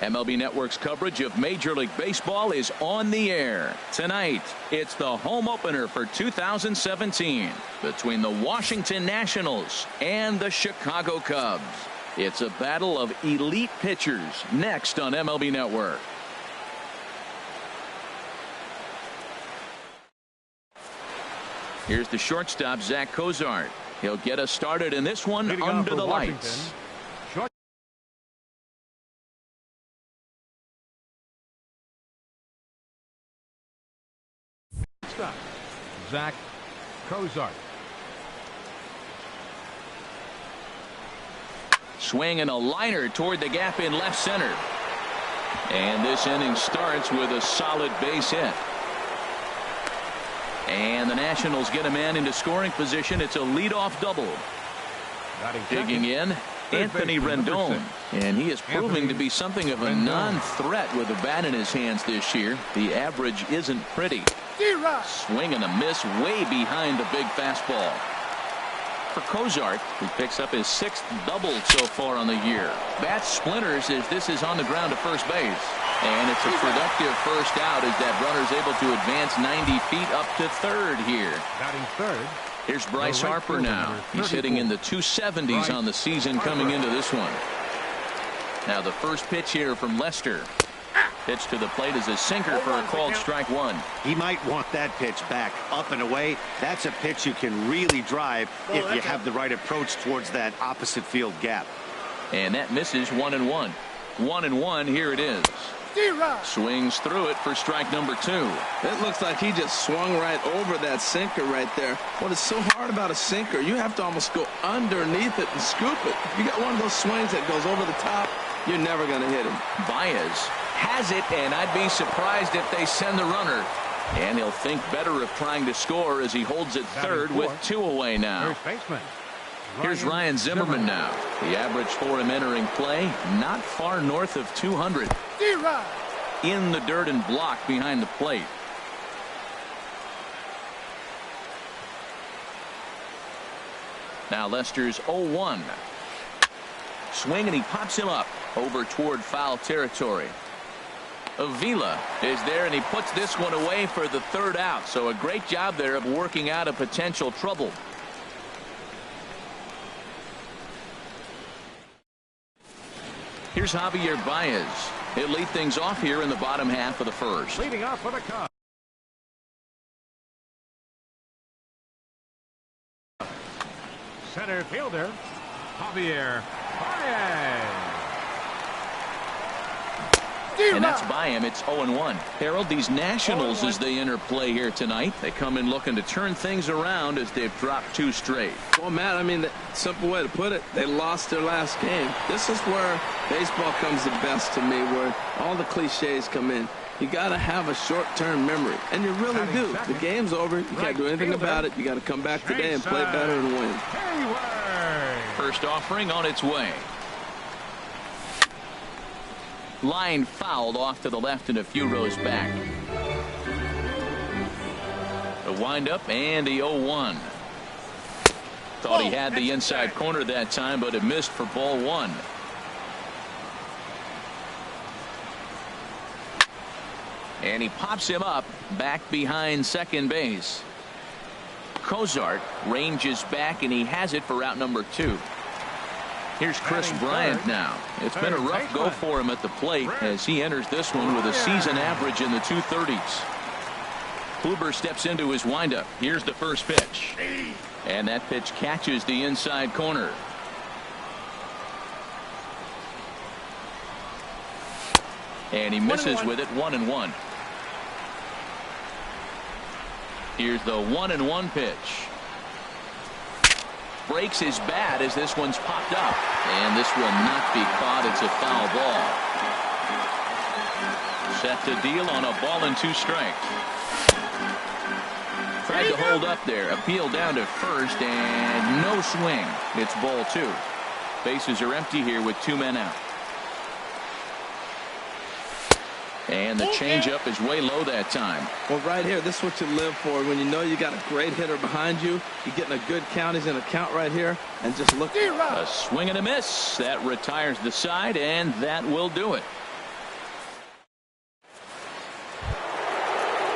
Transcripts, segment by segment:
MLB Network's coverage of Major League Baseball is on the air. Tonight, it's the home opener for 2017 between the Washington Nationals and the Chicago Cubs. It's a battle of elite pitchers next on MLB Network. Here's the shortstop, Zach Cozart. He'll get us started in this one under the lights. Zach Cozart. Swing and a liner toward the gap in left center. And this inning starts with a solid base hit. And the Nationals get a man into scoring position. It's a leadoff double. Digging in, Anthony Rendon. And he is proving to be something of a non-threat with a bat in his hands this year. The average isn't pretty. Swing and a miss way behind the big fastball. For Cozart, who picks up his 6th double so far on the year. Bat splinters as this is on the ground to first base. And it's a productive first out as that runner's able to advance 90 feet up to third here. Batting third. Here's Bryce Harper now. He's hitting in the 270s on the season coming into this one. Now the first pitch here from Lester. Pitch to the plate is a sinker for a called strike one. He might want that pitch back up and away. That's a pitch you can really drive if you have the right approach towards that opposite field gap. And that misses 1-1. 1-1. Here it is. Swings through it for strike number 2. It looks like he just swung right over that sinker right there. What is so hard about a sinker, you have to almost go underneath it and scoop it. If you got one of those swings that goes over the top, you're never going to hit him. Baez has it, and I'd be surprised if they send the runner. And he'll think better of trying to score as he holds it third with 2 away now. Here's Ryan Zimmerman now. The average for him entering play, not far north of 200. In the dirt and block behind the plate. Now Lester's 0-1. Swing and he pops him up over toward foul territory. Avila is there and he puts this one away for the third out. So a great job there of working out a potential trouble. Here's Javier Baez. He'll lead things off here in the bottom half of the first. Leading off for the Cubs. Center fielder Javier Baez. And that's by him. It's 0-1. Harold, these Nationals as they enter play here tonight, they come in looking to turn things around as they've dropped 2 straight. Well, Matt, I mean, the simple way to put it, they lost their last game. This is where baseball comes the best to me, where all the cliches come in. You got to have a short-term memory, and you really do. The game's over. You can't do anything about it. You got to come back today and play better and win. First offering on its way. Line fouled off to the left and a few rows back. The windup and the 0-1. Thought he had the inside corner that time, but it missed for ball 1. And he pops him up back behind second base. Cozart ranges back and he has it for out number 2. Here's Chris Bryant now. It's been a rough go for him at the plate as he enters this one with a season average in the 230s. Kluber steps into his windup. Here's the first pitch. And that pitch catches the inside corner. And he misses with it. 1-1. Here's the 1-1 pitch. Breaks his bat as this one's popped up. And this will not be caught. It's a foul ball. Set to deal on a ball and 2 strikes. Tried to hold up there. Appeal down to first and no swing. It's ball 2. Bases are empty here with 2 men out. And the changeup is way low that time. Well, right here, this is what you live for. When you know you got a great hitter behind you, you're getting a good count. He's in a count right here. And just look. A swing and a miss. That retires the side, and that will do it.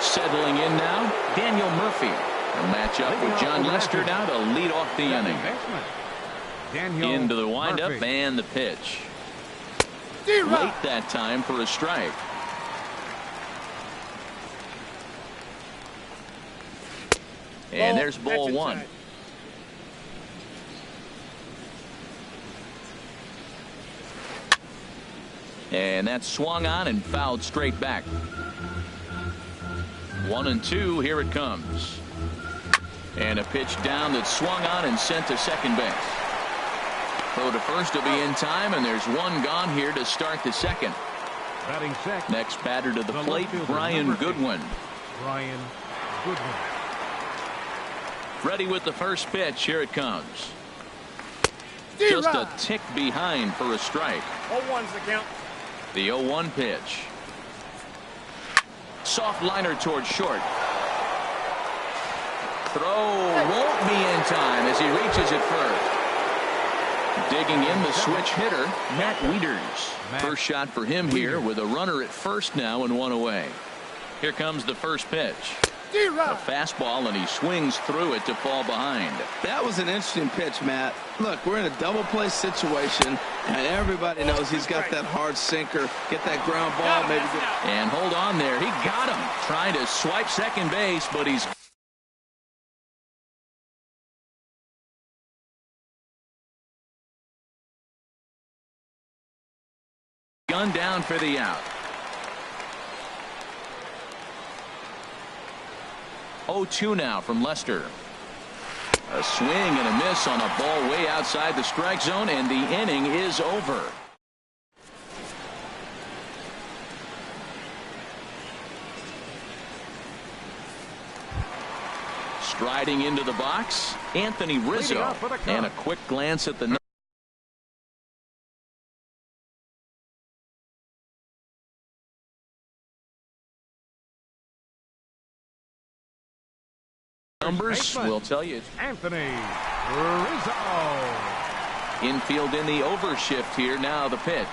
Settling in now, Daniel Murphy. A matchup with John Lester now to lead off the inning. Into the windup and the pitch. Late that time for a strike. And there's ball one. And that's swung on and fouled straight back. 1-2. Here it comes. And a pitch down that's swung on and sent to second base. Throw to first will be in time, and there's one gone here to start the second. Batting second. Next batter to the plate, Brian Goodwin. Brian Goodwin. Ready with the first pitch. Here it comes. Just a tick behind for a strike. 0-1's the count. The 0-1 pitch. Soft liner towards short. Throw won't be in time as he reaches it first. Digging in the switch hitter, Matt Wieters. First shot for him here with a runner at first now and one away. Here comes the first pitch. A fastball, and he swings through it to fall behind. That was an interesting pitch, Matt. Look, we're in a double play situation, and everybody knows he's got that hard sinker. Get that ground ball, maybe. And hold on there. He got him. Trying to swipe second base, but he's gunned down for the out. 0-2 now from Lester. A swing and a miss on a ball way outside the strike zone, and the inning is over. Striding into the box, Anthony Rizzo, and a quick glance at the numbers will tell you. Anthony Rizzo. Infield in the overshift here. Now the pitch.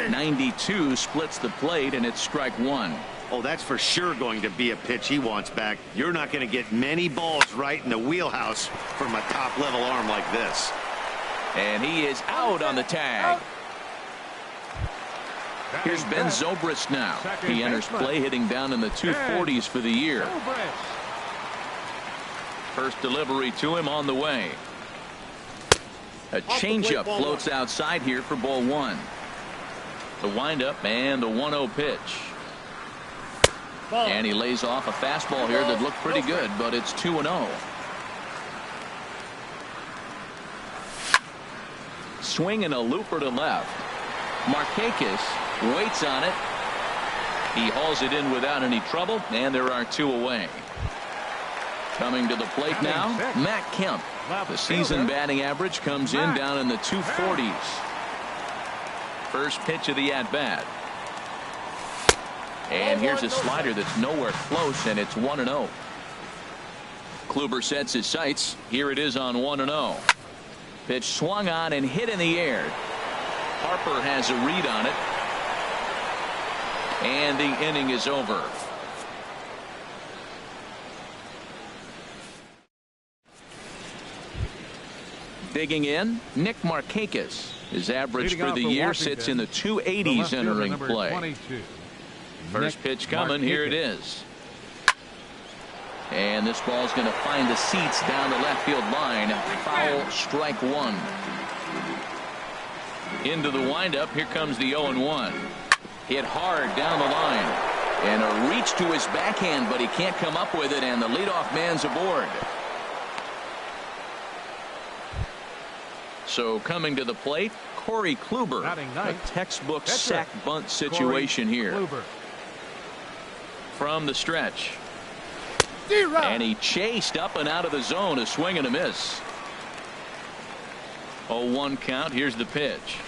92 splits the plate, and it's strike one. Oh, that's for sure going to be a pitch he wants back. You're not going to get many balls right in the wheelhouse from a top-level arm like this. And he is out on the tag. Here's Ben Zobrist now. He enters play hitting down in the 240s for the year. First delivery to him on the way. A changeup floats outside here for ball one. The windup and the 1-0 pitch. And he lays off a fastball here that looked pretty good, but it's 2-0. Swinging a looper to left. Markakis waits on it. He hauls it in without any trouble, and there are two away. Coming to the plate now, Matt Kemp. The season batting average comes in down in the 240s. First pitch of the at-bat. And here's a slider that's nowhere close, and it's 1-0. Kluber sets his sights. Here it is on 1-0. Pitch swung on and hit in the air. Harper has a read on it. And the inning is over. Digging in, Nick Markakis. His average for the year sits in the 280s entering play. 22. First pitch coming. Here it is. And this ball's going to find the seats down the left field line. Foul, strike one. Into the windup. Here comes the 0-1. Hit hard down the line. And a reach to his backhand, but he can't come up with it, and the leadoff man's aboard. So coming to the plate, Corey Kluber. A textbook sack bunt situation here. From the stretch. And he chased up and out of the zone. A swing and a miss. 0-1 count. Here's the pitch.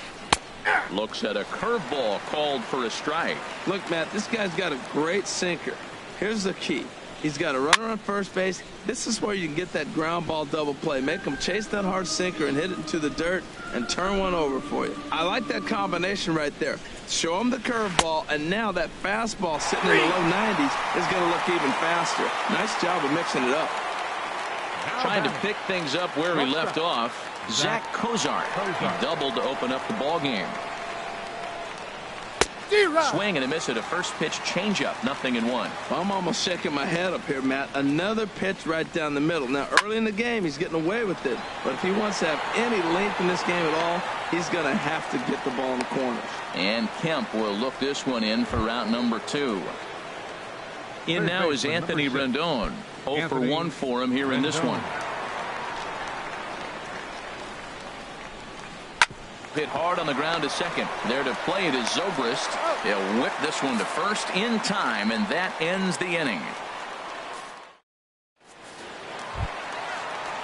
Looks at a curveball called for a strike. Look, Matt, this guy's got a great sinker. Here's the key. He's got a runner on first base. This is where you can get that ground ball double play. Make him chase that hard sinker and hit it into the dirt and turn one over for you. I like that combination right there. Show him the curveball, and now that fastball sitting in the low 90s is going to look even faster. Nice job of mixing it up. Trying to pick things up where he left off, Zach Kozar. He doubled to open up the ball game. Swing and a miss at a first pitch changeup, 0-1. I'm almost shaking my head up here, Matt. Another pitch right down the middle. Now, early in the game, he's getting away with it. But if he wants to have any length in this game at all, he's going to have to get the ball in the corners. And Kemp will look this one in for route number 2. In now is Anthony Rendon. 0 for 1 for him here in this one. Hit hard on the ground to second. There to play it is Zobrist. He'll whip this one to first in time, and that ends the inning.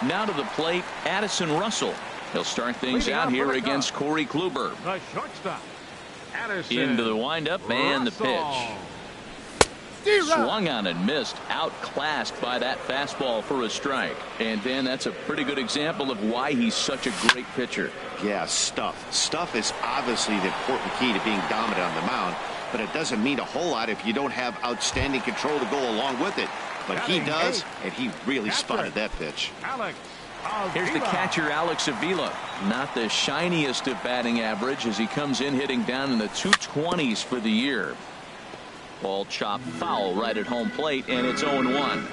Now to the plate, Addison Russell. He'll start things out here against Corey Kluber. The shortstop, Addison Into the windup and the pitch. Swung on and missed. Outclassed by that fastball for a strike. And Dan, that's a pretty good example of why he's such a great pitcher. Yeah, stuff. Stuff is obviously the important key to being dominant on the mound, but it doesn't mean a whole lot if you don't have outstanding control to go along with it. But he does, and he really spotted that pitch. Here's the catcher, Alex Avila. Not the shiniest of batting average as he comes in hitting down in the 220s for the year. Ball chopped foul right at home plate, and it's 0-1.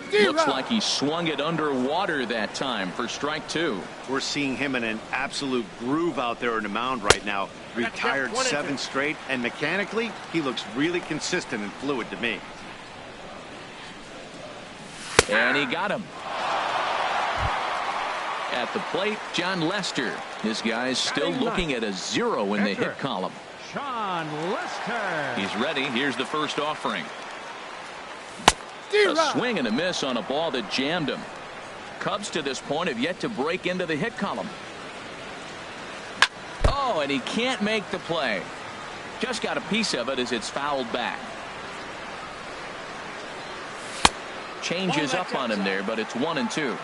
Looks like he swung it underwater that time for strike 2. We're seeing him in an absolute groove out there on the mound right now. Retired 7 straight, and mechanically, he looks really consistent and fluid to me. And he got him. At the plate, John Lester. This guy's still looking at a 0 in the hit column. Sean Lester. He's ready. Here's the first offering. A swing and a miss on a ball that jammed him. Cubs to this point have yet to break into the hit column. Oh, and he can't make the play. Just got a piece of it as it's fouled back. Changes up on him there, but it's 1-2.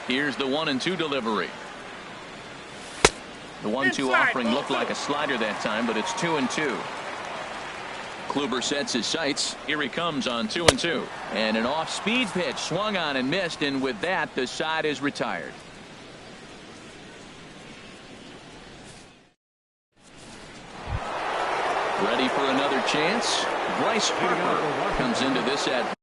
Here's the 1-2 delivery. The 1-2 offering looked like a slider that time, but it's 2-2. Kluber sets his sights. Here he comes on 2-2. And an off-speed pitch swung on and missed, and with that, the side is retired. Ready for another chance? Bryce Harper comes into this at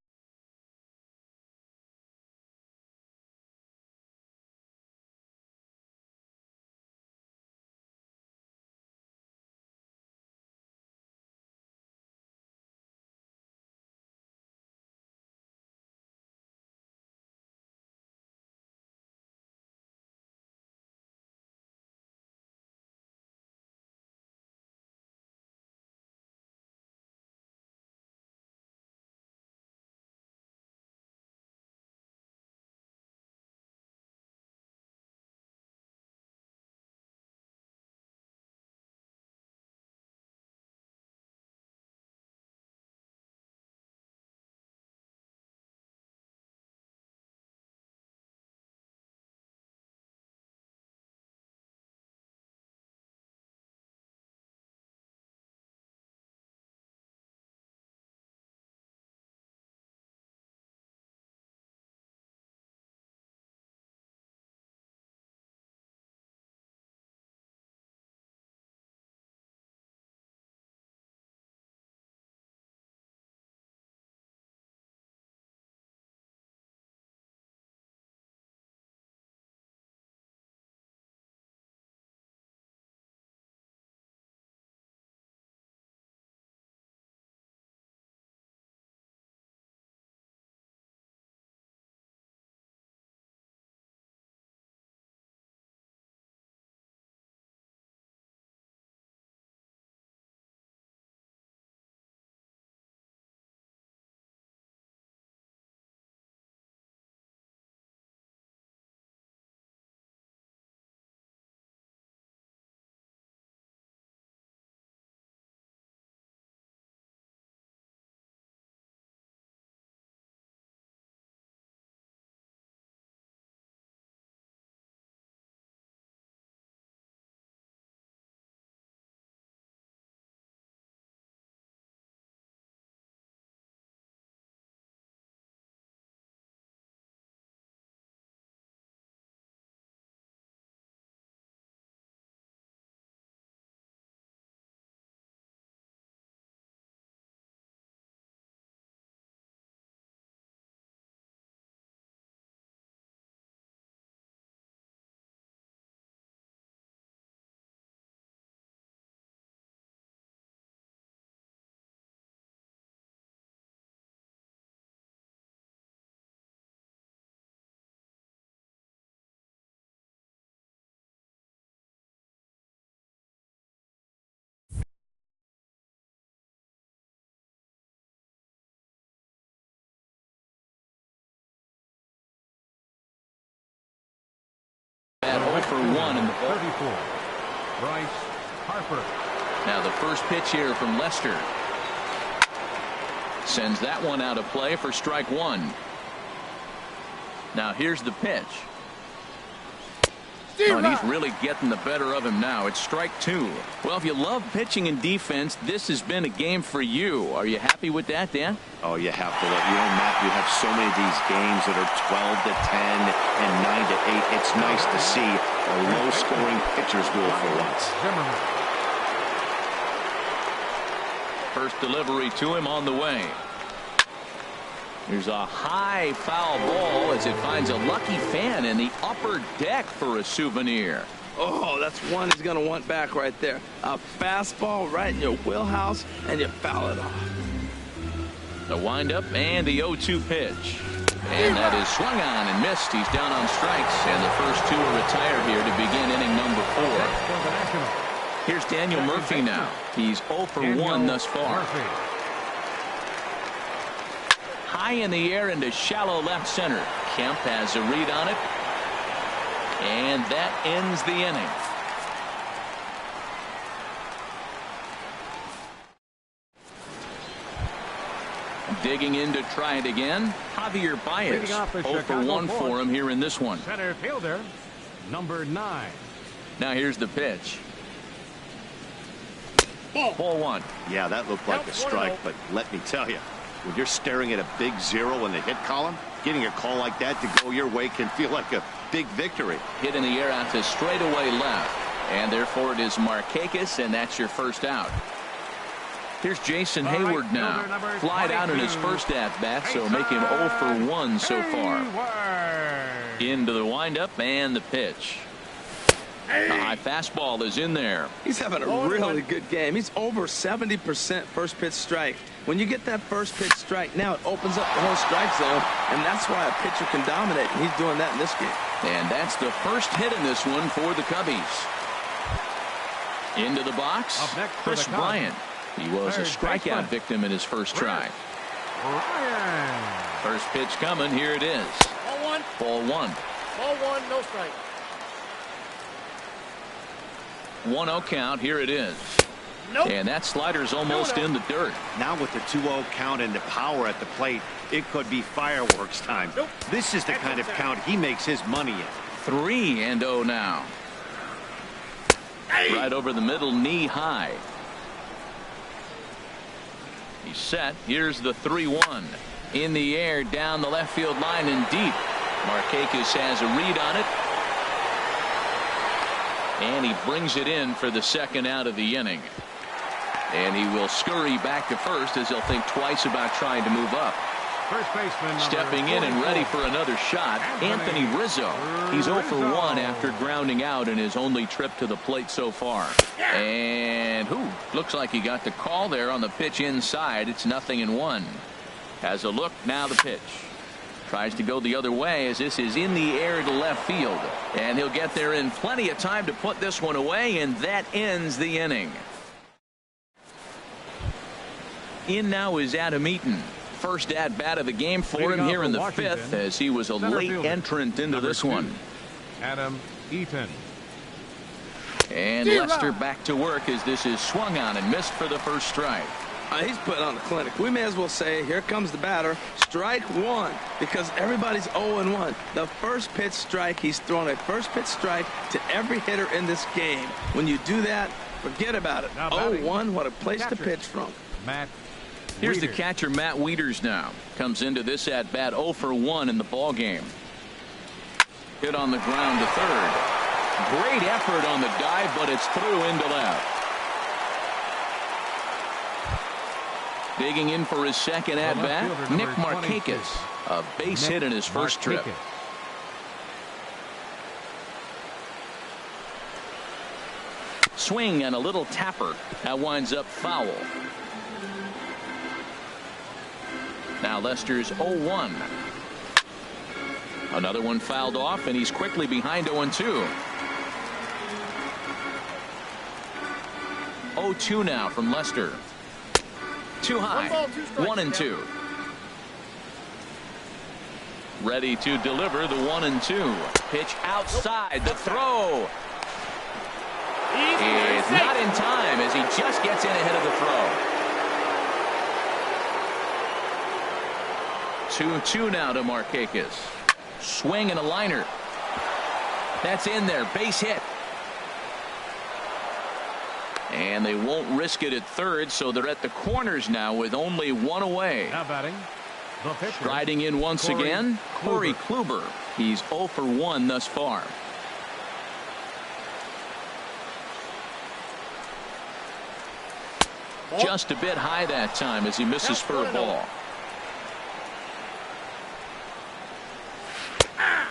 for 1 in the ball. 34. Bryce Harper. Now the first pitch here from Lester. Sends that one out of play for strike 1. Now here's the pitch. Oh, and he's really getting the better of him now. It's strike 2. Well, if you love pitching and defense, this has been a game for you. Are you happy with that, Dan? Oh, you have to. Matt, you have so many of these games that are 12 to 10 and 9 to 8. It's nice to see a low-scoring pitcher's duel for once. First delivery to him on the way. Here's a high foul ball as it finds a lucky fan in the upper deck for a souvenir. Oh, that's one he's going to want back right there. A fastball right in your wheelhouse, and you foul it off. The windup and the 0-2 pitch. And that is swung on and missed. He's down on strikes, and the first 2 are retired here to begin inning number 4. Here's Daniel Murphy now. He's 0 for 1 thus far. High in the air into shallow left center. Kemp has a read on it. And that ends the inning. Digging in to try it again. Javier Baez. 0 for 1 for him here in this one. Center fielder, number 9. Now here's the pitch. Ball 1. Yeah, that looked like a strike, but let me tell you, when you're staring at a big 0 in the hit column, getting a call like that to go your way can feel like a big victory. Hit in the air out to straightaway left. And therefore it is Markakis, and that's your first out. Here's Jason Hayward now. Flied out in his first at-bat, so making 0 for 1 so far. Into the windup and the pitch. The high fastball is in there. He's having a really good game. He's over 70% first pitch strike. When you get that first pitch strike, now it opens up the whole strike zone, and that's why a pitcher can dominate, and he's doing that in this game. And that's the first hit in this one for the Cubbies. Into the box, Chris Bryant. He was a strikeout victim in his first try. First pitch coming. Here it is. Ball 1. Ball 1, no strike. 1-0 count. Here it is. Nope. And that slider's almost in the dirt. Now with the 2-0 count and the power at the plate, it could be fireworks time. Nope. This is the kind of count he makes his money in. 3-0 now. Hey. Right over the middle, knee high. He's set. Here's the 3-1. In the air, down the left field line and deep. Markakis has a read on it. And he brings it in for the second out of the inning. And he will scurry back to first as he'll think twice about trying to move up. First baseman Stepping in and ready for another shot, Anthony Rizzo. He's 0 for 1 after grounding out in his only trip to the plate so far. And looks like he got the call there on the pitch inside. It's 0-1. Has a look, now the pitch. Tries to go the other way as this is in the air to left field. And he'll get there in plenty of time to put this one away, and that ends the inning. In now is Adam Eaton. First at-bat of the game for him here in the 5th, as he was a late entrant into this one. Adam Eaton. And Lester back to work as this is swung on and missed for the first strike. He's putting on the clinic. We may as well say, here comes the batter. Strike 1, because everybody's 0-1. The first pitch strike, he's thrown a first pitch strike to every hitter in this game. When you do that, forget about it. 0-1, what a place to pitch from. Matt Here's the catcher, Matt Wieters now. Comes into this at-bat 0 for 1 in the ball game. Hit on the ground to third. Great effort on the dive, but it's through into left. Digging in for his second at-bat, Nick Markakis. A base hit in his first trip. Swing and a little tapper. That winds up foul. Now Lester's 0-1. Another one fouled off, and he's quickly behind 0-2. 0-2 now from Lester. Too high. 1-2. Ready to deliver the 1-2. Pitch outside. The throw. It's not in time as he just gets in ahead of the throw. 2-2 now to Markakis. Swing and a liner. That's in there. Base hit. And they won't risk it at third, so they're at the corners now with only one away. Now batting, the pitcher. Striding in once again, Corey Kluber. He's 0 for 1 thus far. Just a bit high that time as he misses for a ball.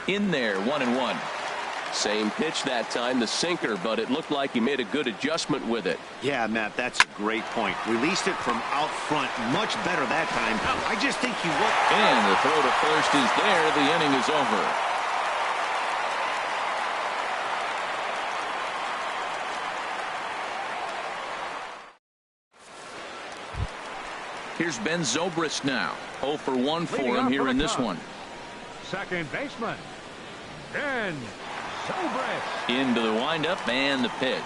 In there, 1-1. Same pitch that time, the sinker, but it looked like he made a good adjustment with it. Yeah, Matt, that's a great point. Released it from out front much better that time. I just think he worked. And the throw to first is there. The inning is over. Here's Ben Zobrist now. 0 for 1 for him here in this one. Second baseman, Ben Zobrist. Into the windup and the pitch.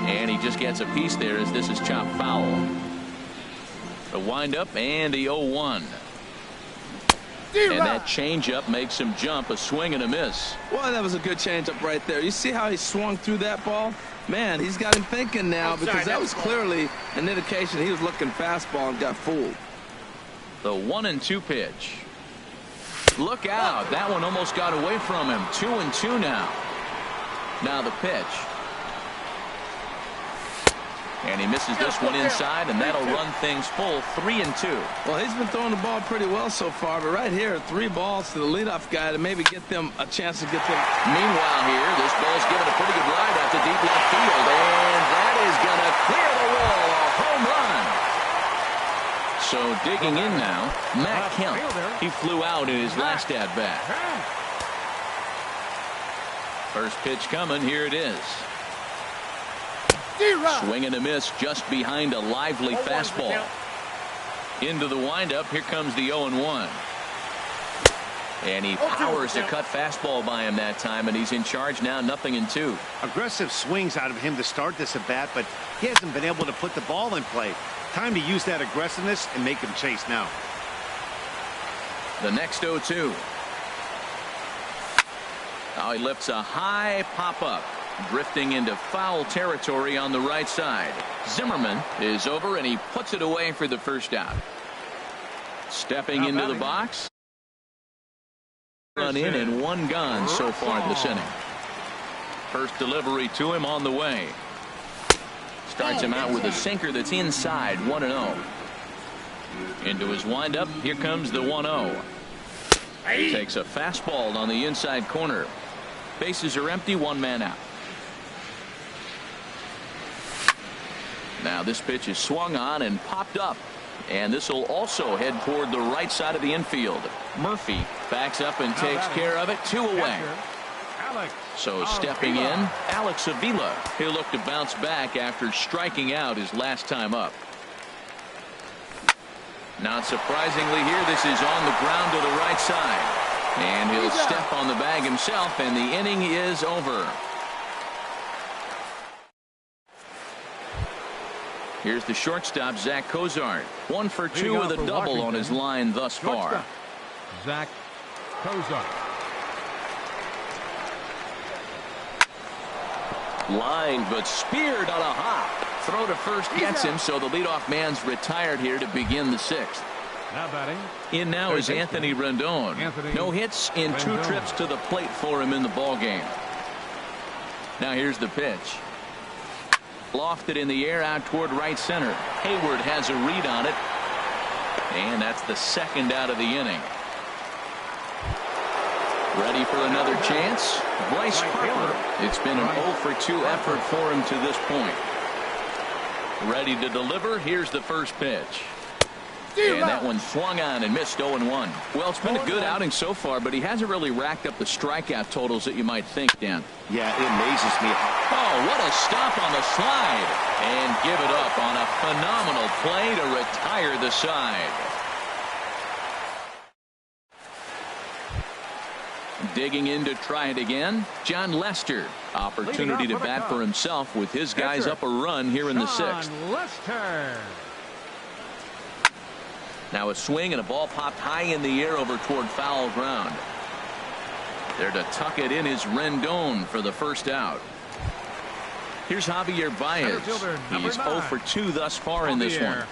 And he just gets a piece there as this is chopped foul. The windup and the 0-1. And that changeup makes him jump. A swing and a miss. Well, that was a good changeup right there. You see how he swung through that ball? Man, he's got him thinking now because that was clearly an indication he was looking fastball and got fooled. The 1-2 pitch. Look out. That one almost got away from him. 2-2 now. Now the pitch. And he misses this one inside, and that'll run things full. 3-2. Well, he's been throwing the ball pretty well so far, but right here, 3 balls to the leadoff guy to maybe get them a chance to get them. Meanwhile here, this ball's given a pretty good ride out to deep left field, and that is going to clear the wall. A home run. So digging in now, Matt Kemp. He flew out in his last at-bat. First pitch coming. Here it is. Swing and a miss just behind a lively fastball. Into the windup. Here comes the 0-1. And he powers a cut fastball by him that time, and he's in charge now. 0-2. Aggressive swings out of him to start this at bat, but he hasn't been able to put the ball in play. Time to use that aggressiveness and make him chase now. The next 0-2. Now he lifts a high pop-up. Drifting into foul territory on the right side. Zimmerman is over, and he puts it away for the first out. Stepping into the box. Run in and 1 gone so far this inning. First delivery to him on the way. Starts him out with a sinker that's inside. 1-0. Into his windup. Here comes the 1-0. Takes a fastball on the inside corner. Bases are empty. 1 man out. Now this pitch is swung on and popped up, and this will also head toward the right side of the infield. Murphy backs up and takes care of it. 2 away. So stepping in, Alex Avila. He'll look to bounce back after striking out his last time up. Not surprisingly here, this is on the ground to the right side, and he'll step on the bag himself, and the inning is over. Here's the shortstop, Zach Cozart. 1 for 2 with a double on his line thus far. Zach Cozart. Line, but speared on a hop. Throw to first gets him, so the leadoff man's retired here to begin the 6th. Now batting. In now is Anthony Rendon. No hits in 2 trips to the plate for him in the ball game. Now here's the pitch. Lofted in the air out toward right center. Hayward has a read on it, and that's the 2nd out of the inning. Ready for another chance? Bryce Harper. It's been an 0 for 2 effort for him to this point. Ready to deliver. Here's the first pitch. And that one swung on and missed 0-1. Well, it's been a good outing so far, but he hasn't really racked up the strikeout totals that you might think, Dan. Yeah, it amazes me. Oh, what a stop on the slide. And give it up on a phenomenal play to retire the side. Digging in to try it again, John Lester. Opportunity to bat for himself with his guys up a run here in the 6th. Lester. Now a swing and a ball popped high in the air over toward foul ground. There to tuck it in is Rendon for the first out. Here's Javier Baez. He's 0 for 2 thus far in this one.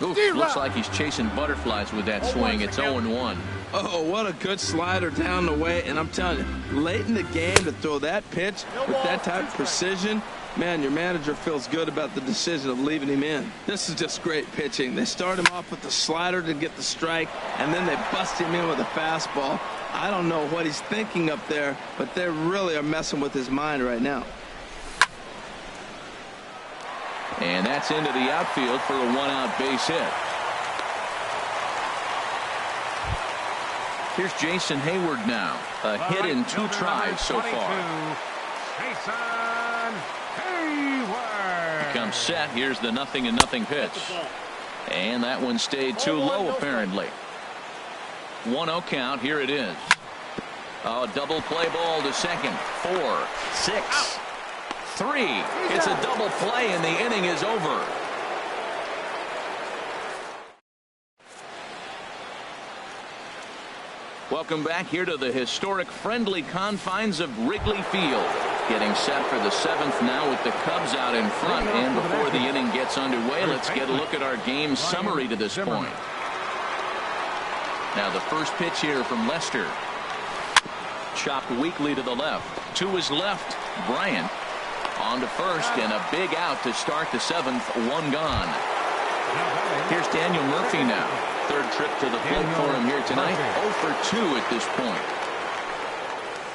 Oof, looks like he's chasing butterflies with that swing. It's 0-1. Oh, what a good slider down the way. And I'm telling you, late in the game to throw that pitch with that type of precision, man, your manager feels good about the decision of leaving him in. This is just great pitching. They start him off with the slider to get the strike, and then they bust him in with a fastball. I don't know what he's thinking up there, but they really are messing with his mind right now. And that's into the outfield for a 1-out base hit. Here's Jason Hayward now. A hit in 2 tries so far. Jason Hayward. He comes set. Here's the 0-0 pitch. And that one stayed too low apparently. 1-0 count. Here it is. A double play ball to second. 4, 6, 3. It's a double play and the inning is over. Welcome back here to the historic friendly confines of Wrigley Field. Getting set for the 7th now with the Cubs out in front. And before the inning gets underway, let's get a look at our game summary to this point. Now the first pitch here from Lester. Chopped weakly to the left. To his left, Bryant. On to first and a big out to start the 7th. 1 gone. Here's Daniel Murphy now. 3rd trip to the plate for him here tonight. 0 for 2 at this point.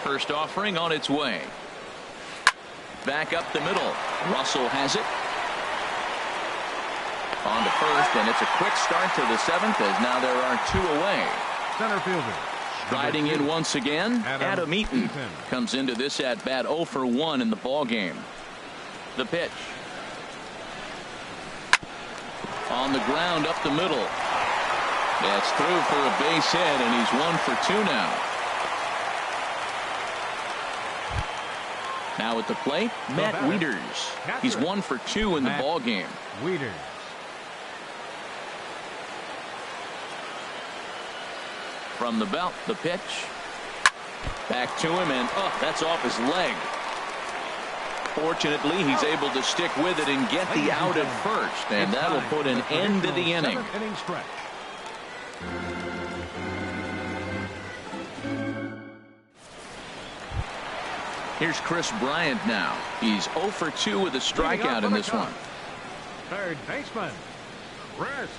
First offering on its way. Back up the middle. Russell has it. On to first, and it's a quick start to the 7th as now there are 2 away. Center fielder. Riding in once again, Adam Eaton comes into this at bat 0 for 1 in the ball game. The pitch. On the ground up the middle. That's through for a base hit, and he's 1 for 2 now. Now at the plate, Matt Wieters. He's 1 for 2 in the ball game. Wieters. From the belt, the pitch. Back to him, and that's off his leg. Fortunately, he's able to stick with it and get the out at first, and that'll put an end to the inning. Here's Chris Bryant now. He's 0 for 2 with a strikeout in this one. Third baseman.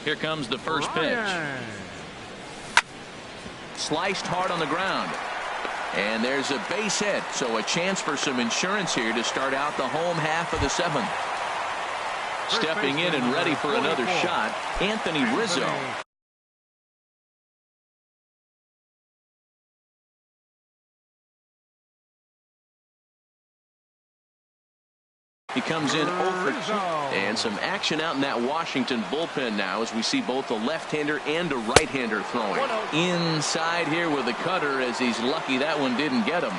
Here comes the first pitch. Sliced hard on the ground. And there's a base hit, so a chance for some insurance here to start out the home half of the 7th. Stepping in and ready for another shot, Anthony Rizzo. He comes in 0 for 2. And some action out in that Washington bullpen now as we see both a left-hander and a right-hander throwing. Inside here with a cutter as he's lucky that one didn't get him.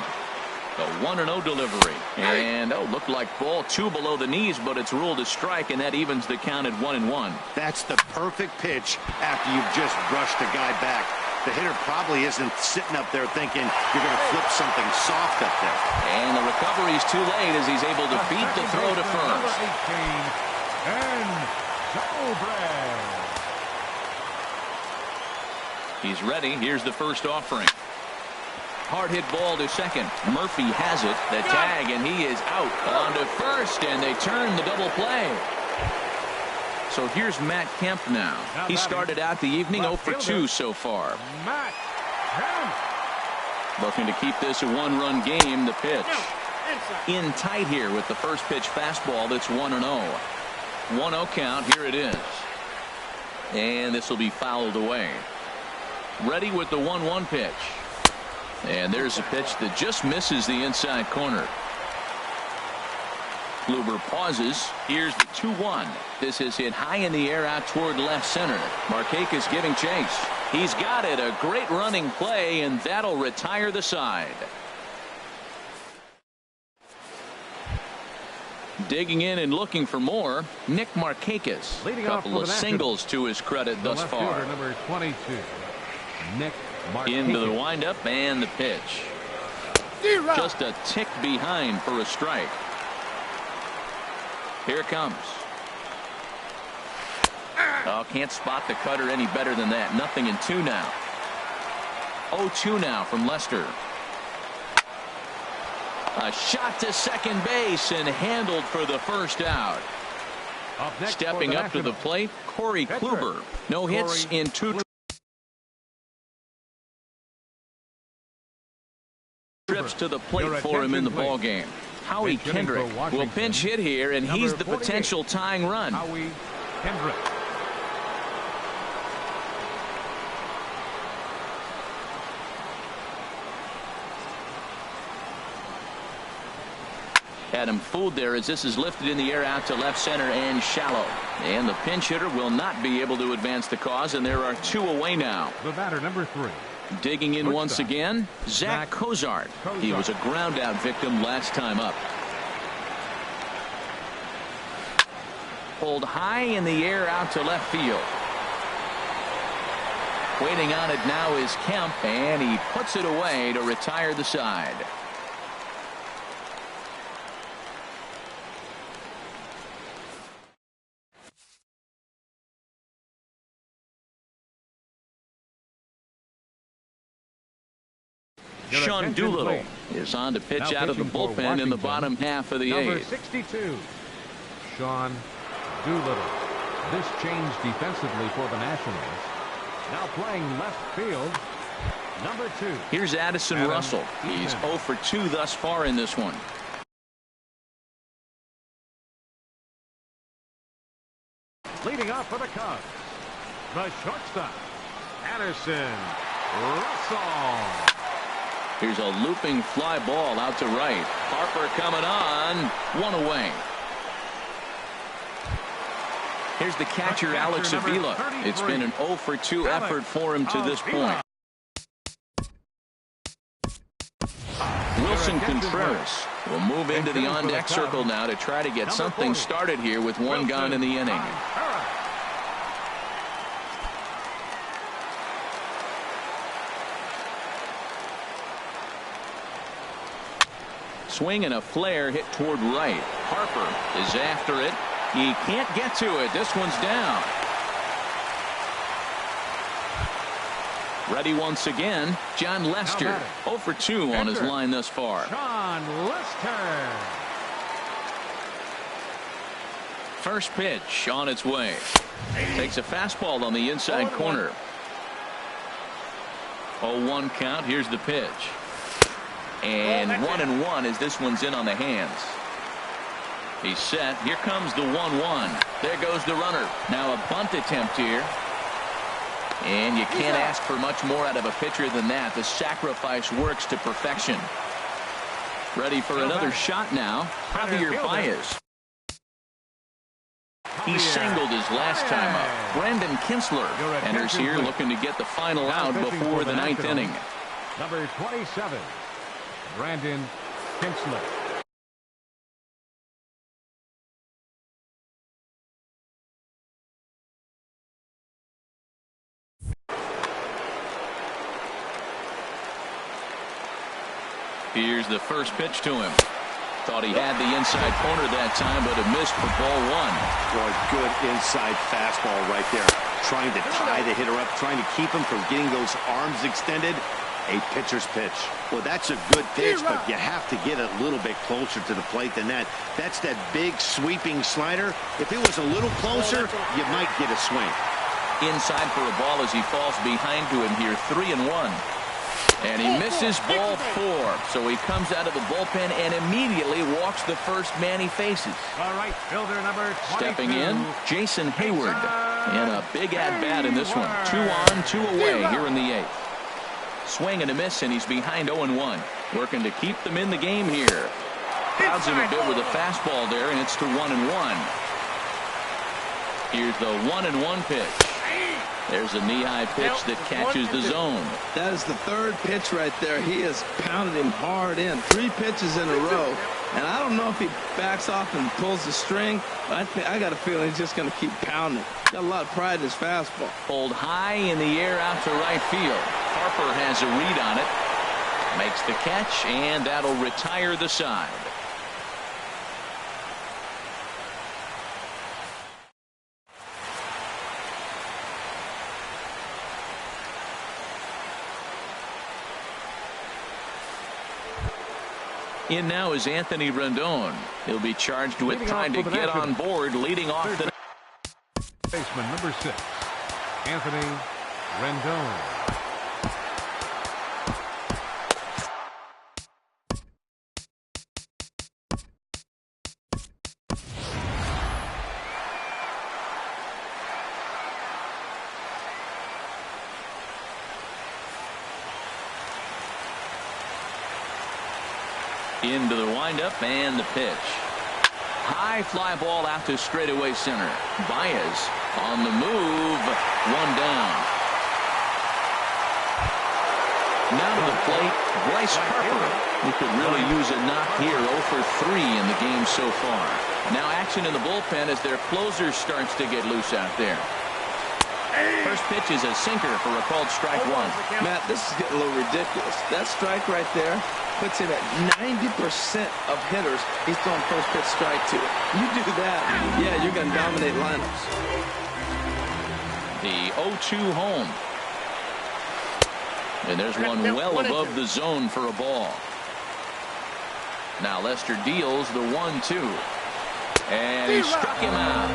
The 1-0 delivery. And looked like ball 2 below the knees, but it's ruled a strike, and that evens the count at 1-1. That's the perfect pitch after you've just brushed a guy back. The hitter probably isn't sitting up there thinking you're going to flip something soft up there. And the recovery's too late as he's able to beat the throw to first. He's ready. Here's the first offering. Hard hit ball to second. Murphy has it. The tag, and he is out. On to first, and they turn the double play. So here's Matt Kemp now. He started out the evening 0 for 2 so far. Looking to keep this a 1-run game. The pitch. in tight here with the first pitch fastball that's 1-0. 1-0 count. Here it is. And this will be fouled away. Ready with the 1-1 pitch. And there's a pitch that just misses the inside corner. Kluber pauses. Here's the 2-1. This is hit high in the air out toward left center. Markakis giving chase. He's got it. A great running play, and that'll retire the side. Digging in and looking for more, Nick Markakis. Leading a off couple for of the singles to his credit thus left far. fielder, number 22, Nick Markakis. Into the windup and the pitch. Just a tick behind for a strike. Here it comes. Oh, can't spot the cutter any better than that. Nothing in 2 now. 0-2 now from Lester. A shot to second base and handled for the first out. Stepping up to the plate, Corey Kluber. No hits in 2 trips to the plate for him in the ball game. Howie Kendrick will pinch hit here, and he's the potential tying run. Howie Kendrick. Had him fooled there as this is lifted in the air out to left center and shallow. And the pinch hitter will not be able to advance the cause, and there are 2 away now. The batter, number 3. Digging in once again, Zach Cozart. He was a ground out victim last time up. Pulled high in the air out to left field. Waiting on it now is Kemp, and he puts it away to retire the side. Sean Doolittle is on to pitch out of the bullpen in the bottom half of the 8th. Number 62, Sean Doolittle. This change defensively for the Nationals. Now playing left field, number 2. Here's Addison Russell. He's 0 for 2 thus far in this one. Leading off for the Cubs, the shortstop, Addison Russell. Here's a looping fly ball out to right. Harper coming on. 1 away. Here's the catcher, Alex Avila. It's been an 0 for 2 effort for him to this point. Wilson Contreras will move into the on-deck circle now to try to get something started here with 1 gone in the inning. Swing and a flare hit toward right. Harper is after it. He can't get to it. This one's down. Ready once again, John Lester. 0 for 2 on his line thus far. John Lester. First pitch on its way. Takes a fastball on the inside corner. 0-1 count. Here's the pitch. And 1-1 as this one's in on the hands. He's set. Here comes the 1-1. There goes the runner. Now a bunt attempt here. And you can't ask for much more out of a pitcher than that. The sacrifice works to perfection. Ready for another shot now. Javier Baez. He singled his last time up. Brandon Kinsler enters here looking to get the final out before the 9th inning. Number 27, Brandon Kinsler. Here's the first pitch to him. Thought he had the inside corner that time, but it missed for ball 1. Boy, good inside fastball right there. Trying to tie the hitter up, trying to keep him from getting those arms extended. A pitcher's pitch. Well, that's a good pitch, but you have to get a little bit closer to the plate than that. That's that big sweeping slider. If it was a little closer, you might get a swing. Inside for a ball as he falls behind to him here. 3-1. And he misses ball 4. So he comes out of the bullpen and immediately walks the first man he faces. All right, fielder number 22. Stepping in, Jason Hayward. And a big at-bat in this one. 2 on, 2 away here in the 8th. Swing and a miss, and he's behind 0-1. Working to keep them in the game here. Crowds him a bit with a fastball there, and it's to 1-1. Here's the 1-1 pitch. There's a knee-high pitch that catches the zone. That is the 3rd pitch right there. He has pounded him hard in. 3 pitches in a row. And I don't know if he backs off and pulls the string. But I got a feeling he's just going to keep pounding. Got a lot of pride in his fastball. Pulled high in the air out to right field. Harper has a read on it. Makes the catch, and that'll retire the side. In now is Anthony Rendon. He'll be charged with trying to get on board, leading off the baseman number 6, Anthony Rendon. Into the windup and the pitch. High fly ball out to straightaway center. Baez on the move. 1 down. Now to the plate, Bryce Harper. He could really use a knock here. 0 for 3 in the game so far. Now action in the bullpen as their closer starts to get loose out there. First pitch is a sinker for a called strike 1. Matt, this is getting a little ridiculous. That strike right there puts him at 90% of hitters he's throwing first pitch strike to. You do that, yeah, you're going to dominate lineups. The 0-2 home. And there's one well above the zone for a ball. Now Lester deals the 1-2. And he struck him out.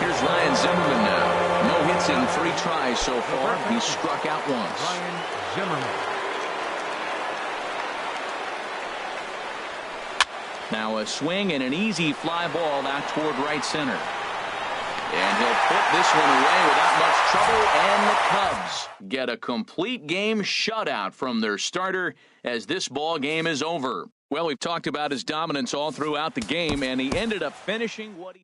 Here's Ryan Zimmerman now. No hits in 3 tries so far. He struck out once. Ryan Zimmerman. Now a swing and an easy fly ball out toward right center. And he'll put this one away without much trouble, and the Cubs get a complete game shutout from their starter as this ball game is over. Well, we've talked about his dominance all throughout the game, and he ended up finishing what he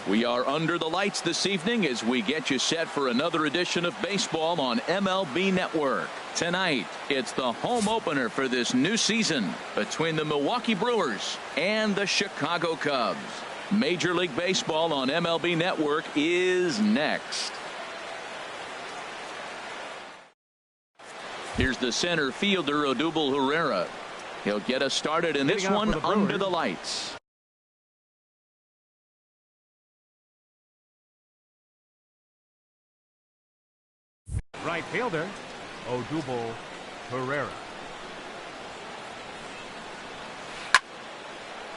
We are under the lights this evening as we get you set for another edition of baseball on MLB Network. Tonight, it's the home opener for this new season between the Milwaukee Brewers and the Chicago Cubs. Major League Baseball on MLB Network is next. Here's the center fielder, Odubel Herrera. He'll get us started in this one under the lights. Right fielder, Odubel Herrera.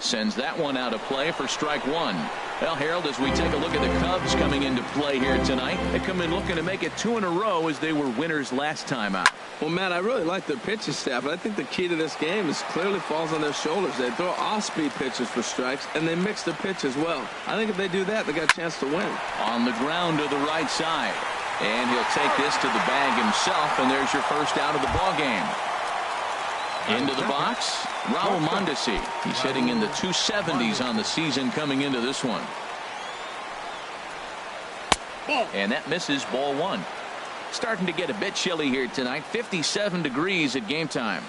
Sends that one out of play for strike one. Well, Harold, as we take a look at the Cubs coming into play here tonight, they come in looking to make it 2 in a row as they were winners last time out. Well, Matt, I really like their pitching staff, but I think the key to this game is clearly falls on their shoulders. They throw off-speed pitches for strikes, and they mix their pitch as well. I think if they do that, they got a chance to win. On the ground to the right side. And he'll take this to the bag himself, and there's your first out of the ball game. Into the box, Raul Mondesi. He's hitting in the 270s on the season coming into this one. And that misses, ball one. Starting to get a bit chilly here tonight. 57 degrees at game time.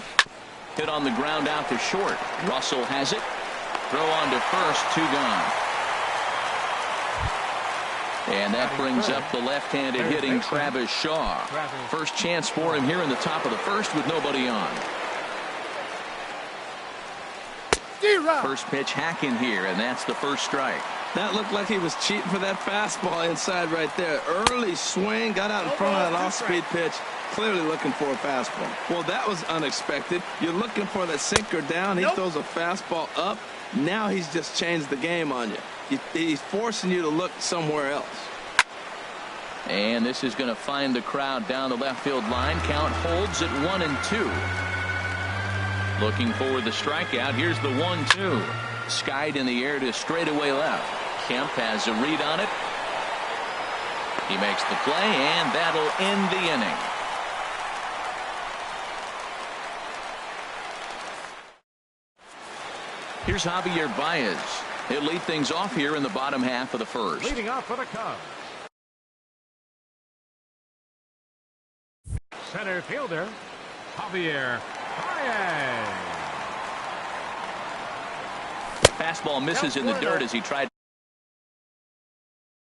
Hit on the ground out to short. Russell has it. Throw on to first, 2 gone. And that brings up the left-handed hitting Travis Shaw. First chance for him here in the top of the first with nobody on. First pitch hacking here, and that's the first strike. That looked like he was cheating for that fastball inside right there. Early swing, got out in front of that off-speed pitch, clearly looking for a fastball. Well, that was unexpected. You're looking for that sinker down. He throws a fastball up. Now he's just changed the game on you. He's forcing you to look somewhere else. And this is going to find the crowd down the left field line. Count holds at 1-2. Looking for the strikeout. Here's the 1-2. Skied in the air to straightaway left. Kemp has a read on it. He makes the play, and that'll end the inning. Here's Javier Baez. He'll lead things off here in the bottom half of the first. Leading off for the Cubs, center fielder, Javier Baez. Fastball misses in the dirt as he tried.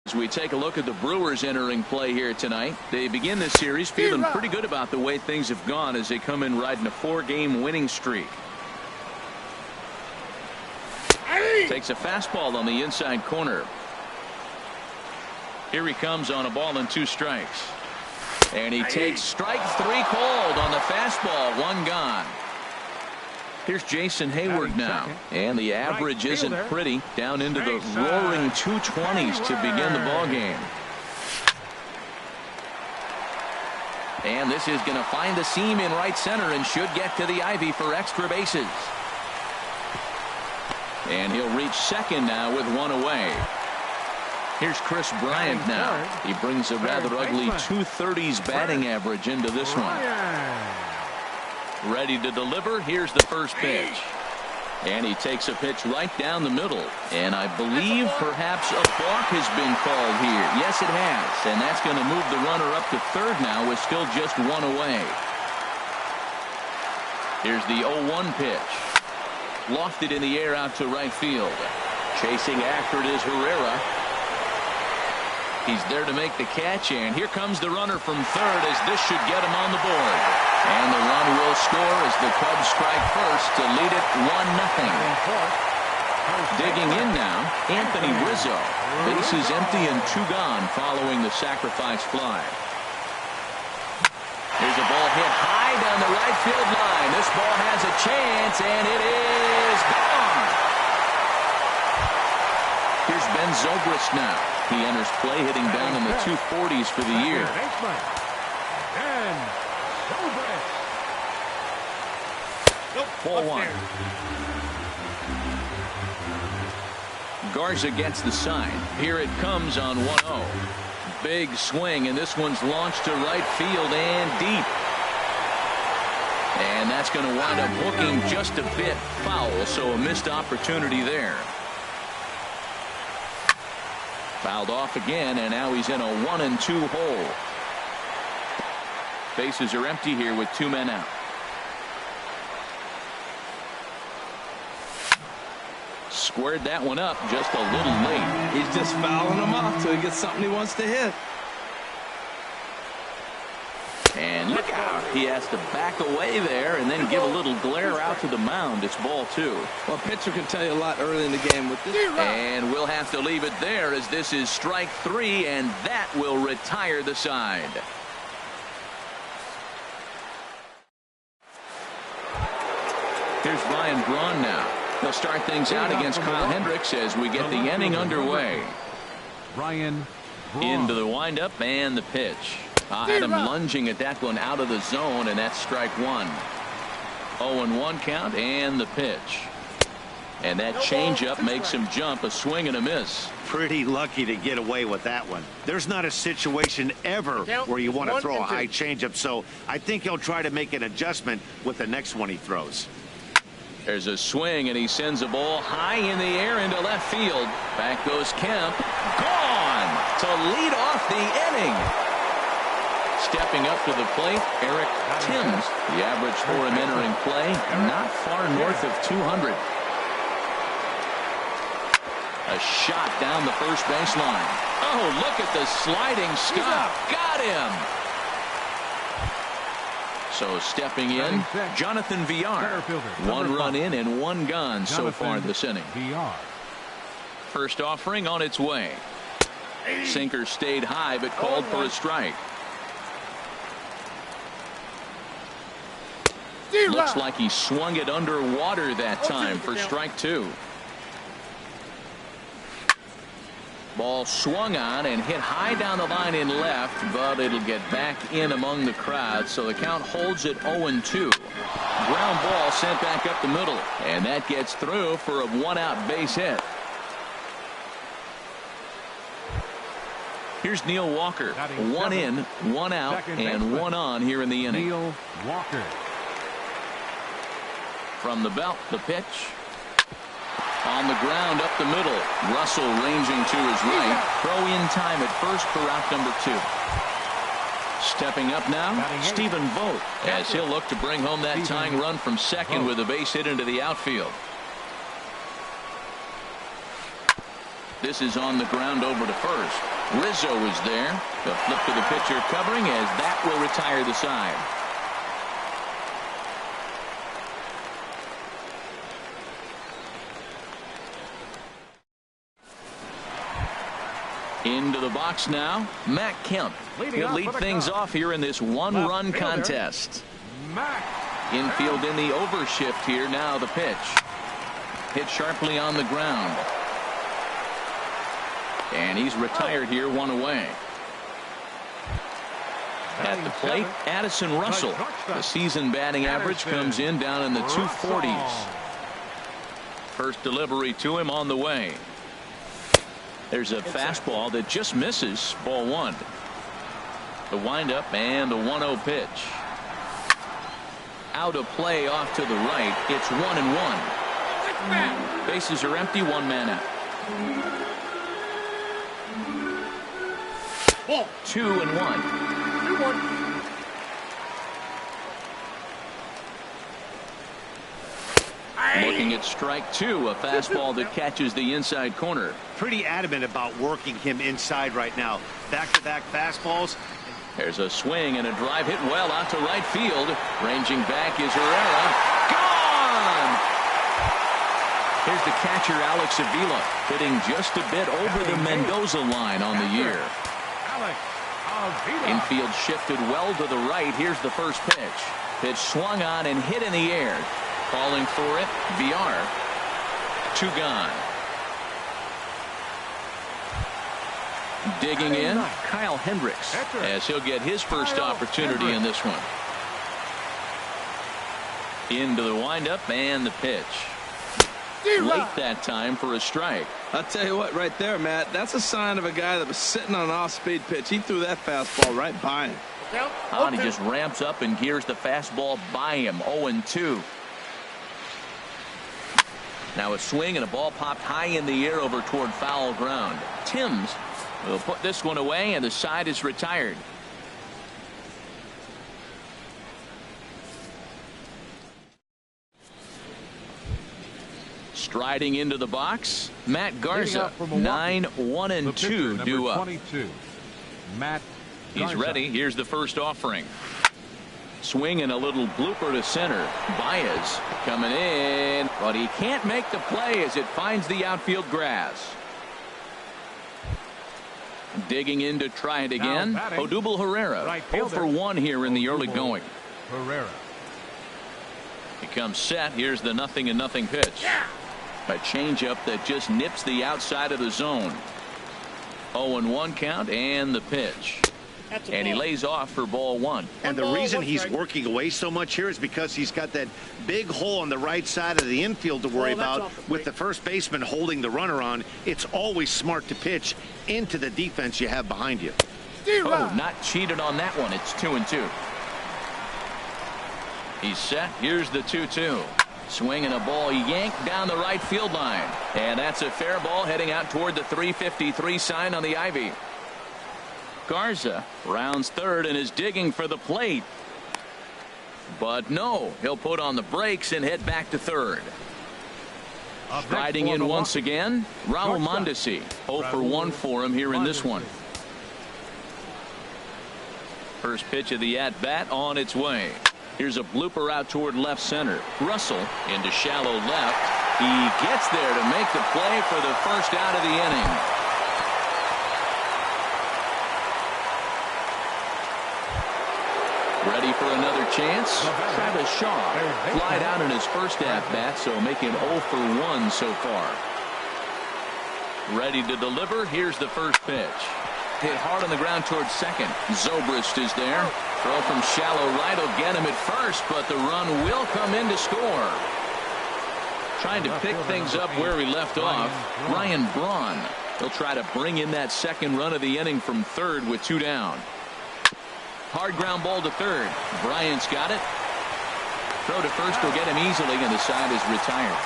As we take a look at the Brewers entering play here tonight, they begin this series feeling pretty good about the way things have gone as they come in riding a 4-game winning streak. Takes a fastball on the inside corner. Here he comes on a ball and 2 strikes. And he takes strike 3 called on the fastball. 1 gone. Here's Jason Hayward now. And the average isn't pretty. Down into the roaring 220s to begin the ball game. And this is going to find the seam in right center and should get to the ivy for extra bases. And he'll reach second now with 1 away. Here's Chris Bryant now. He brings a rather ugly 230s batting average into this one. Ready to deliver. Here's the first pitch. And he takes a pitch right down the middle. And I believe perhaps a balk has been called here. Yes, it has. And that's going to move the runner up to third now with still just 1 away. Here's the 0-1 pitch. Lofted in the air out to right field. Chasing after it is Herrera. He's there to make the catch, and here comes the runner from third as this should get him on the board. And the run will score as the Cubs strike first to lead it 1-0. Digging in now, Anthony Rizzo. Bases empty and 2 gone following the sacrifice fly. Here's a ball hit high down the right field line. This ball has a chance, and it is gone. Here's Ben Zobrist now. He enters play hitting down in the 240s for the year. Ben Zobrist. Ball 1. Garza gets the sign. Here it comes on 1-0. Big swing, and this one's launched to right field and deep. And that's going to wind up hooking just a bit foul, so a missed opportunity there. Fouled off again, and now he's in a 1-2 hole. Bases are empty here with 2 men out. Squared that one up just a little late. He's just fouling them off till he gets something he wants to hit. And look out. He has to back away there and then give a little glare out to the mound. It's ball 2. Well, a pitcher can tell you a lot early in the game with this. And we'll have to leave it there as this is strike 3, and that will retire the side. Here's Ryan Braun now. He'll start things out against Kyle Hendricks as we get the inning underway. Ryan Braun. Into the windup and the pitch. Had him lunging at that one out of the zone, and that's strike 1. 0-1 count and the pitch. And that changeup makes him jump. A swing and a miss. Pretty lucky to get away with that one. There's not a situation ever where you want to throw a high changeup, so I think he'll try to make an adjustment with the next one he throws. There's a swing, and he sends a ball high in the air into left field. Back goes Kemp. Gone to lead off the inning. Stepping up to the plate, Eric Timms. The average for him entering play, not far north of 200. A shot down the first baseline. Oh, look at the sliding stop. Got him. So stepping in, Jonathan Villar. 1 run in and 1 gone so far this inning. First offering on its way. Sinker stayed high but called for a strike. Looks like he swung it underwater that time for strike 2. Ball swung on and hit high down the line in left, but it'll get back in among the crowd, so the count holds at 0-2. Ground ball sent back up the middle, and that gets through for a 1-out base hit. Here's Neil Walker. 1 in, 1 out, and 1 on here in the inning. Neil Walker. From the belt, the pitch. On the ground up the middle. Russell ranging to his right. Throw in time at first for out number 2. Stepping up now, Stephen Vogt, as he'll look to bring home that tying run from second with a base hit into the outfield. This is on the ground over to first. Rizzo is there. The flip to the pitcher covering as that will retire the side. Into the box now, Matt Kemp. He'll lead things off here in this 1-run contest. Infield in the overshift here. Now the pitch. Hit sharply on the ground. And he's retired here, 1 away. At the plate, Addison Russell. The season batting average comes in down in the 240s. First delivery to him on the way. There's a fastball that just misses. Ball 1. The windup and the 1-0 pitch. Out of play off to the right. It's 1-1. Bases are empty. 1 man out. 2-1. 2-1. Looking at strike 2, a fastball that catches the inside corner. Pretty adamant about working him inside right now. Back-to-back fastballs. There's a swing and a drive hit well out to right field. Ranging back is Herrera. Gone! Here's the catcher, Alex Avila, hitting just a bit over the Mendoza line on the year. Infield shifted well to the right. Here's the first pitch. Pitch swung on and hit in the air. Calling for it, Villar. 2 gone. Digging in, Kyle Hendricks, as he'll get his first opportunity in this one. Into the windup and the pitch. Late that time for a strike. I'll tell you what, right there, Matt, that's a sign of a guy that was sitting on an off-speed pitch. He threw that fastball right by him. He just ramps up and gears the fastball by him. 0-2. Now a swing and a ball popped high in the air over toward foul ground. Timms We'll put this one away, and the side is retired. Striding into the box, Matt Garza. 9-1-2 due up. 22, Matt Garza. He's ready. Here's the first offering. Swing and a little blooper to center. Baez coming in, but he can't make the play as it finds the outfield grass. Digging in to try it again. Odubel Herrera. Right 0 for 1 here in the early going. Herrera. He comes set. Here's the 0-0 pitch. A changeup that just nips the outside of the zone. 0-1 count and the pitch. And he lays off for ball 1. And the reason he's working away so much here is because he's got that big hole on the right side of the infield to worry about. With the first baseman holding the runner on, it's always smart to pitch into the defense you have behind you. Oh, not cheated on that one. It's 2-2. He's set. Here's the 2-2. Swinging a ball yanked down the right field line. And that's a fair ball heading out toward the 353 sign on the ivy. Garza rounds third and is digging for the plate. But no, he'll put on the brakes and head back to third. Striding in once again, Raul Mondesi. 0 for 1 for him here in this one. First pitch of the at-bat on its way. Here's a blooper out toward left center. Russell into shallow left. He gets there to make the play for the first out of the inning. Ready for another chance. Travis Shaw flied out in his first at-bat, so making 0 for 1 so far. Ready to deliver. Here's the first pitch. Hit hard on the ground towards second. Zobrist is there. Throw from shallow right will get him at first, but the run will come in to score. Trying to pick things up where we left off. Ryan Braun. He'll try to bring in that second run of the inning from third with 2 down. Hard ground ball to third. Bryant's got it. Throw to first will get him easily, and the side is retired.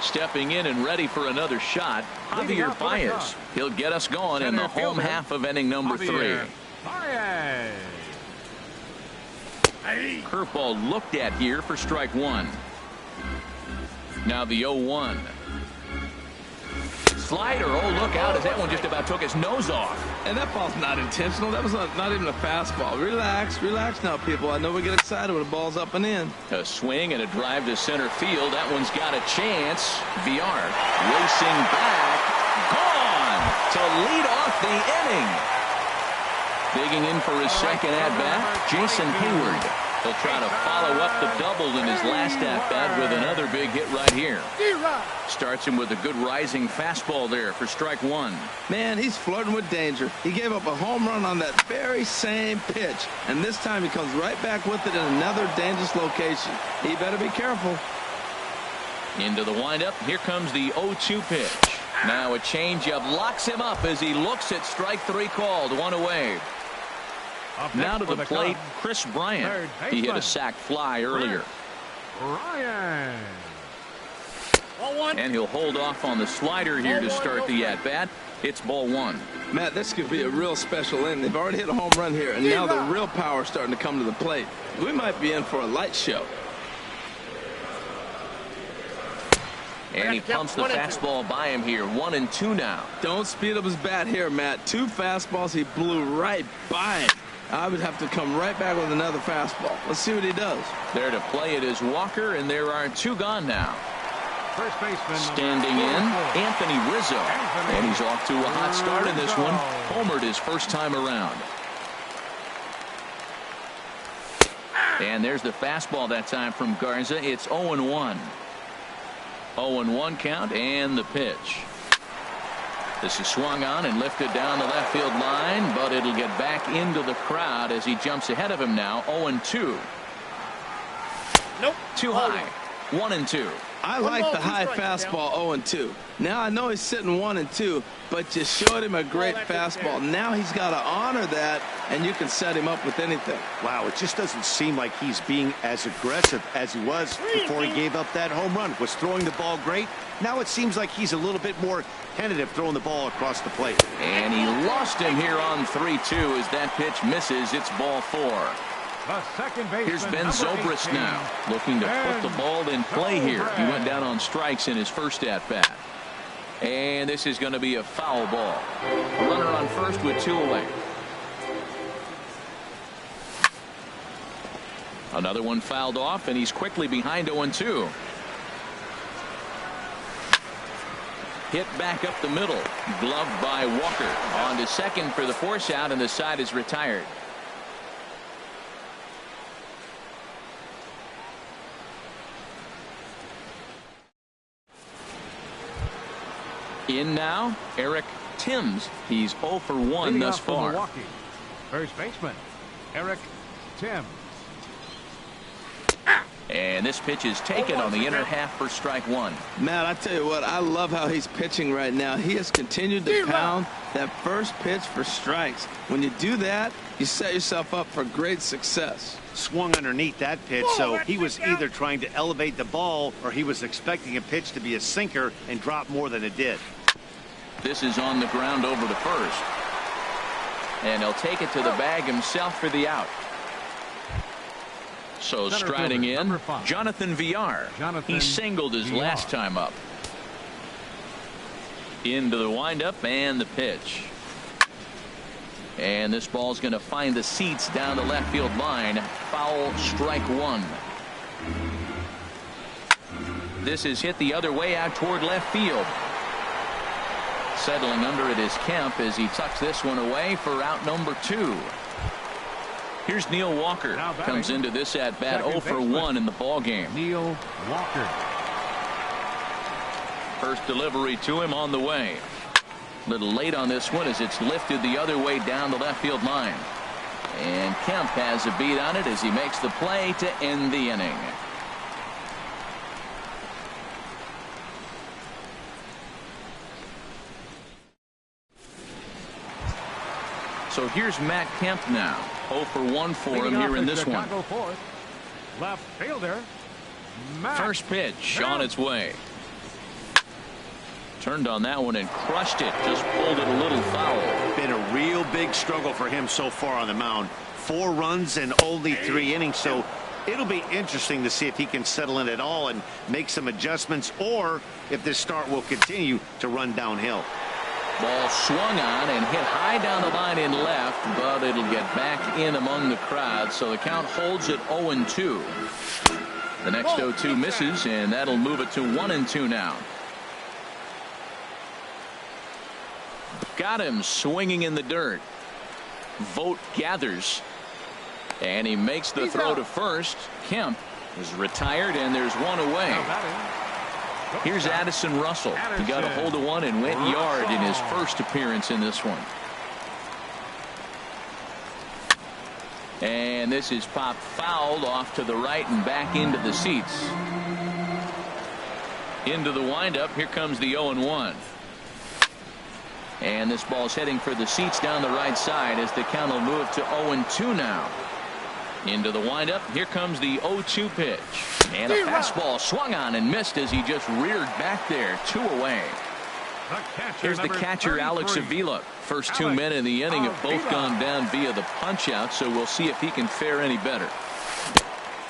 Stepping in and ready for another shot, Javier Baez. He'll get us going in the home half of inning number 3. Curveball looked at here for strike 1. Now the 0-1. Slider. Oh, look out, as that one just about took his nose off. And that ball's not intentional. That was not even a fastball. Relax now, people. I know we get excited when the ball's up and in. A swing and a drive to center field. That one's got a chance. VR racing back. Gone to lead off the inning. Digging in for his second at-bat, Jason Hayward. He'll try to follow up the double in his last at-bat with another big hit right here. Starts him with a good rising fastball there for strike 1. Man, he's flirting with danger. He gave up a home run on that very same pitch, and this time he comes right back with it in another dangerous location. He better be careful. Into the windup. Here comes the 0-2 pitch. Now a changeup locks him up as he looks at strike 3 called. 1 away. Now to the plate, Chris Bryant. He hit a sac fly earlier. And he'll hold off on the slider here to start the at-bat. It's ball 1. Matt, this could be a real special inning. They've already hit a home run here, and now the real power is starting to come to the plate. We might be in for a light show. And he pumps the fastball by him here. 1-2 now. Don't speed up his bat here, Matt. 2 fastballs. He blew right by him. I would have to come right back with another fastball. Let's see what he does. There to play it is Walker, and there are 2 gone now. First baseman standing in, Anthony Rizzo. And he's off to a hot start in this one. Homered his first time around. And there's the fastball that time from Garza. It's 0-1. 0-1 count and the pitch. This is swung on and lifted down the left field line, but it'll get back into the crowd as he jumps ahead of him now. 0-2. Nope. Too high. 1-2. I like the high fastball 0-2. Now I know he's sitting 1-2, but you showed him a great fastball. Now he's got to honor that, and you can set him up with anything. Wow, it just doesn't seem like he's being as aggressive as he was before he gave up that home run. Was throwing the ball great. Now it seems like he's a little bit more tentative throwing the ball across the plate. And he lost him here on 3-2 as that pitch misses. It's ball 4. The second baseman, Here's Ben Zobrist now, looking to put the ball in play here. He went down on strikes in his first at-bat. And this is going to be a foul ball. A runner on first with 2 away. Another one fouled off, and he's quickly behind 0-2. Hit back up the middle. Gloved by Walker. On to second for the force out, and the side is retired. In now, Eric Timms. He's 0 for 1 thus far. Milwaukee, first baseman, Eric Timms. And this pitch is taken on the inner half for strike 1. Matt, I tell you what, I love how he's pitching right now. He has continued to pound that first pitch for strikes. When you do that, you set yourself up for great success. Swung underneath that pitch, so he was either trying to elevate the ball or he was expecting a pitch to be a sinker and drop more than it did. This is on the ground over to first. And he'll take it to the bag himself for the out. So striding in, Jonathan Villar. He singled his last time up. Into the windup and the pitch. And this ball's going to find the seats down the left field line. Foul, strike 1. This is hit the other way out toward left field. Settling under it is Kemp as he tucks this one away for out number 2. Here's Neil Walker. Comes into this at bat 0 for 1 in the ball game. Neil Walker. First delivery to him on the way. Little late on this one as it's lifted the other way down the left field line. And Kemp has a beat on it as he makes the play to end the inning. So here's Matt Kemp now. 0 for 1 for him here in this one. Left fielder, Matt First pitch on its way. Turned on that one and crushed it. Just pulled it a little foul. Been a real big struggle for him so far on the mound. 4 runs in only 3 innings, so it'll be interesting to see if he can settle in at all and make some adjustments, or if this start will continue to run downhill. Ball swung on and hit high down the line in left, but it'll get back in among the crowd, so the count holds at 0-2. The next 0-2 misses, and that'll move it to 1-2 now. Got him swinging in the dirt. Vogt gathers, and he makes the throw to first. Kemp is retired, and there's 1 away. Here's Addison Russell. He got a hold of one and went yard in his first appearance in this one. And this is popped fouled off to the right and back into the seats. Into the windup. Here comes the 0-1. And this ball's heading for the seats down the right side as the count will move to 0-2 now. Into the windup. Here comes the 0-2 pitch. And a fastball swung on and missed as he just reared back there. 2 away. Here's the catcher, Alex Avila. First 2 men in the inning have both gone down via the punch-out, so we'll see if he can fare any better.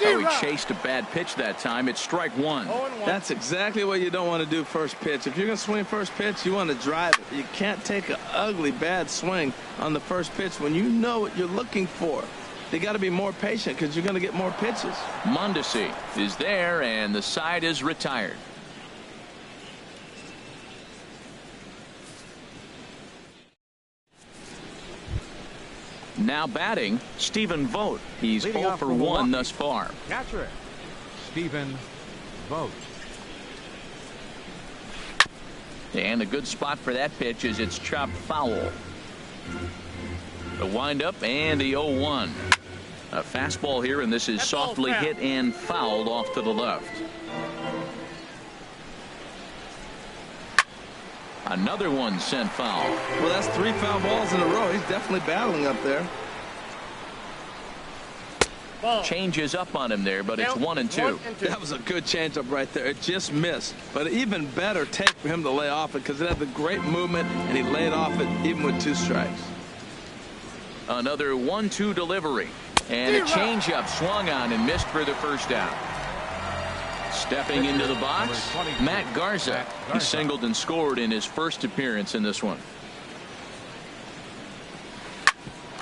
Oh, he chased a bad pitch that time. It's strike 1. That's exactly what you don't want to do first pitch. If you're going to swing first pitch, you want to drive it. You can't take an ugly, bad swing on the first pitch when you know what you're looking for. They got to be more patient because you're going to get more pitches. Mondesi is there, and the side is retired. Now batting, Stephen Vogt. He's 0 for 1 thus far. Catcher, Stephen Vogt. And a good spot for that pitch is it's chopped foul. The windup and the 0-1. A fastball here, and this is softly hit and fouled off to the left. Another one sent foul. Well, that's 3 foul balls in a row. He's definitely battling up there. Changes up on him there, but it's 1-2. That was a good changeup right there. It just missed. But even better take for him to lay off it because it had the great movement, and he laid off it even with 2 strikes. Another 1-2 delivery. And a changeup swung on and missed for the first down. Stepping into the box, Matt Garza. He singled and scored in his first appearance in this one.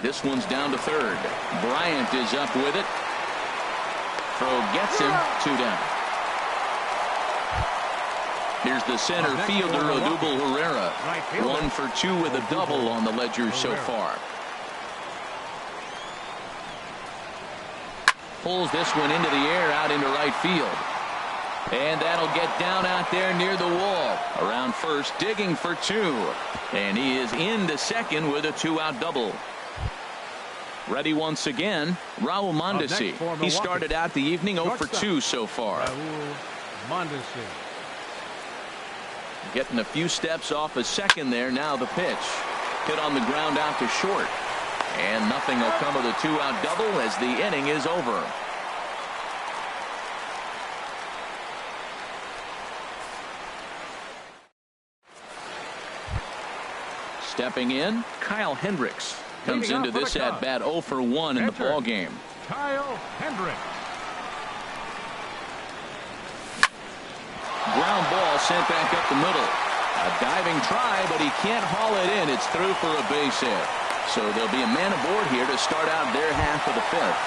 This one's down to third. Bryant is up with it. Throw gets him. 2 down. Here's the center fielder, Odubel Herrera. 1 for 2 with a double on the ledger so far. Pulls this one into the air out into right field. And that'll get down out there near the wall. Around first, digging for 2. And he is into second with a 2-out double. Ready once again, Raul Mondesi. He started out the evening 0 for 2 so far. Getting a few steps off a second there. Now the pitch. Hit on the ground out to short. And nothing will come of the 2-out double as the inning is over. Stepping in, Kyle Hendricks. Comes into this at bat 0 for 1 in the ball game. Kyle Hendricks. Ground ball sent back up the middle. A diving try, but he can't haul it in. It's through for a base hit. So there'll be a man aboard here to start out their half of the 5th.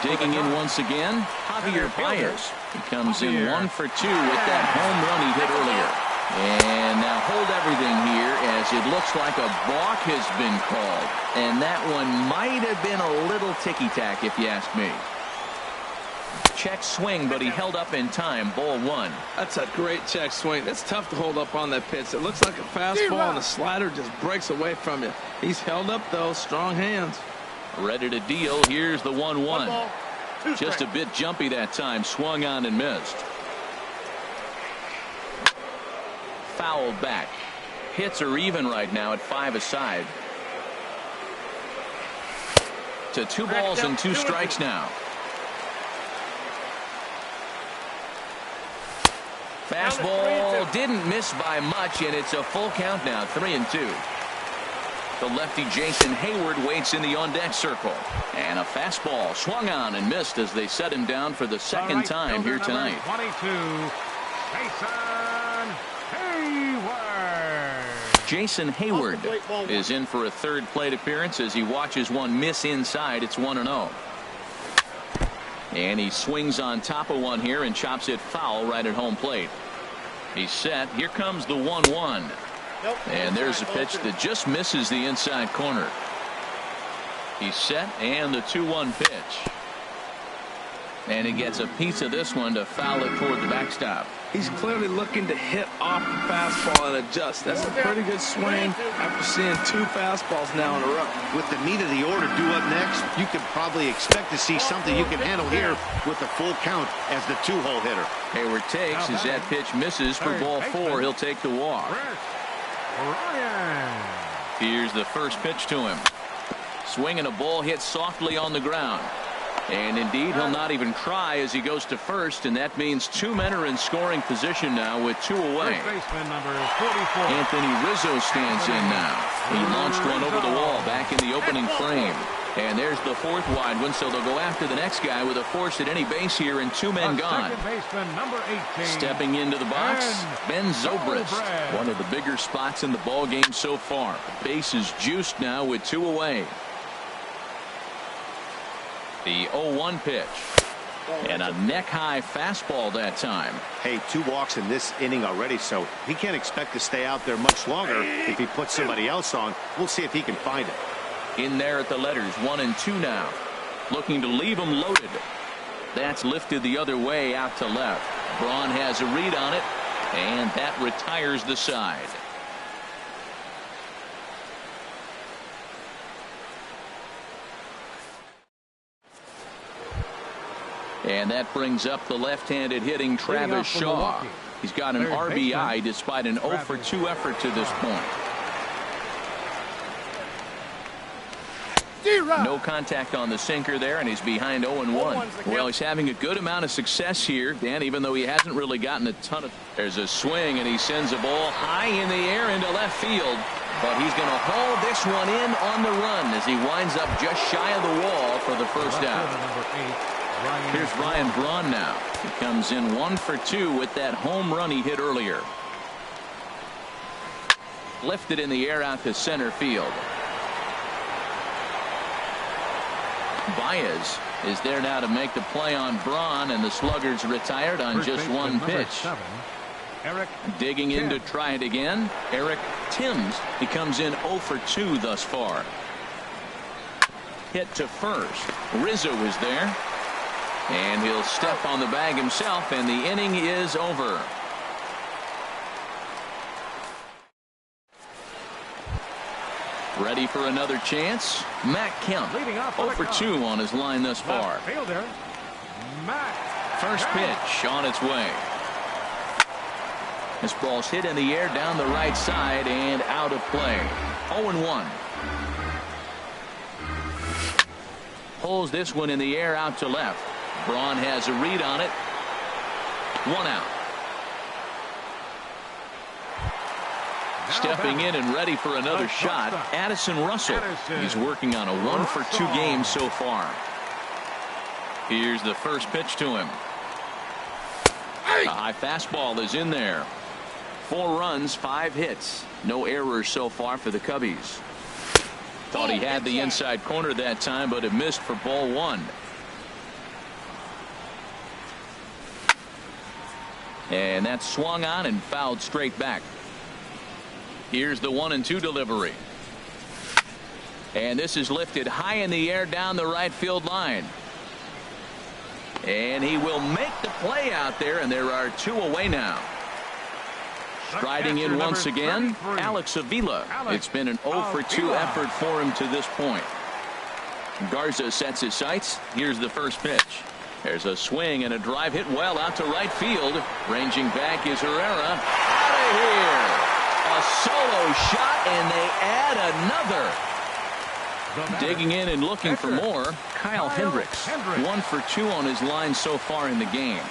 Digging in once again, Javier Baez. He comes in 1 for 2 with that home run he hit earlier. And now hold everything here as it looks like a balk has been called. And that one might have been a little ticky-tack if you ask me. Check swing, but he held up in time. Ball 1. That's a great check swing. It's tough to hold up on that pitch. It looks like a fastball and the slider just breaks away from you. He's held up though. Strong hands. Ready to deal. Here's the 1-1. Just a bit jumpy that time. Swung on and missed. Fouled back. Hits are even right now at 5 aside. To 2 balls and 2 strikes now. Fastball didn't miss by much, and it's a full count now. 3-2. The lefty Jason Hayward waits in the on-deck circle. And a fastball swung on and missed as they set him down for the second time here tonight. 22, Jason Hayward is in for a 3rd plate appearance as he watches one miss inside. It's 1-0. And he swings on top of one here and chops it foul right at home plate. He's set. Here comes the 1-1. And there's a pitch that just misses the inside corner. He's set, and the 2-1 pitch. And he gets a piece of this one to foul it toward the backstop. He's clearly looking to hit off the fastball and adjust. That's a pretty good swing after seeing 2 fastballs now in a row. With the meat of the order due up next, you could probably expect to see something you can handle here with the full count as the 2-hole hitter. Hayward takes as that pitch misses for ball 4. He'll take the walk. Here's the first pitch to him. Swinging a ball hit softly on the ground. And indeed, he'll not even try as he goes to first, and that means 2 men are in scoring position now with 2 away. Anthony Rizzo stands in now. He launched one over the wall back in the opening frame. And there's the 4th wide one, so they'll go after the next guy with a force at any base here and 2 men gone. Stepping into the box, Ben Zobrist. One of the bigger spots in the ball game so far. Base is juiced now with 2 away. The 0-1 pitch. And a neck-high fastball that time. Hey, 2 walks in this inning already, so he can't expect to stay out there much longer if he puts somebody else on. We'll see if he can find it. In there at the letters, 1 and 2 now. Looking to leave him loaded. That's lifted the other way out to left. Braun has a read on it, and that retires the side. And that brings up the left-handed hitting Travis Shaw. He's got an RBI despite an 0 for 2 effort to this point. No contact on the sinker there, and he's behind 0-1. Well, he's having a good amount of success here, Dan, even though he hasn't really gotten a ton of. There's a swing, and he sends a ball high in the air into left field. But he's going to haul this one in on the run as he winds up just shy of the wall for the first out. Here's Ryan Braun now. He comes in 1 for 2 with that home run he hit earlier. Lifted in the air out to center field. Baez is there now to make the play on Braun, and the Sluggers retired on just 1 pitch. Digging in to try it again, Eric Timms. He comes in 0 for 2 thus far. Hit to first. Rizzo is there, and he'll step on the bag himself, and the inning is over. Ready for another chance. Matt Kemp 0 for 2 on his line thus far. First pitch on its way. This ball's hit in the air down the right side and out of play. 0-1. Pulls this one in the air out to left. Braun has a read on it. 1 out. Stepping in and ready for another shot, Addison Russell. He's working on a 1 for 2 game so far. Here's the first pitch to him. A high fastball is in there. 4 runs, 5 hits. No errors so far for the Cubbies. Thought he had the inside corner that time, but it missed for ball 1. And that swung on and fouled straight back. Here's the 1-2 delivery. And this is lifted high in the air down the right field line. And he will make the play out there, and there are 2 away now. Striding in once again, Alex Avila. It's been an 0 for 2 effort for him to this point. Garza sets his sights. Here's the first pitch. There's a swing and a drive hit well out to right field. Ranging back is Herrera. Out of here. A solo shot, and they add another. Digging in and looking for more, Kyle Hendricks. 1 for 2 on his line so far in the game.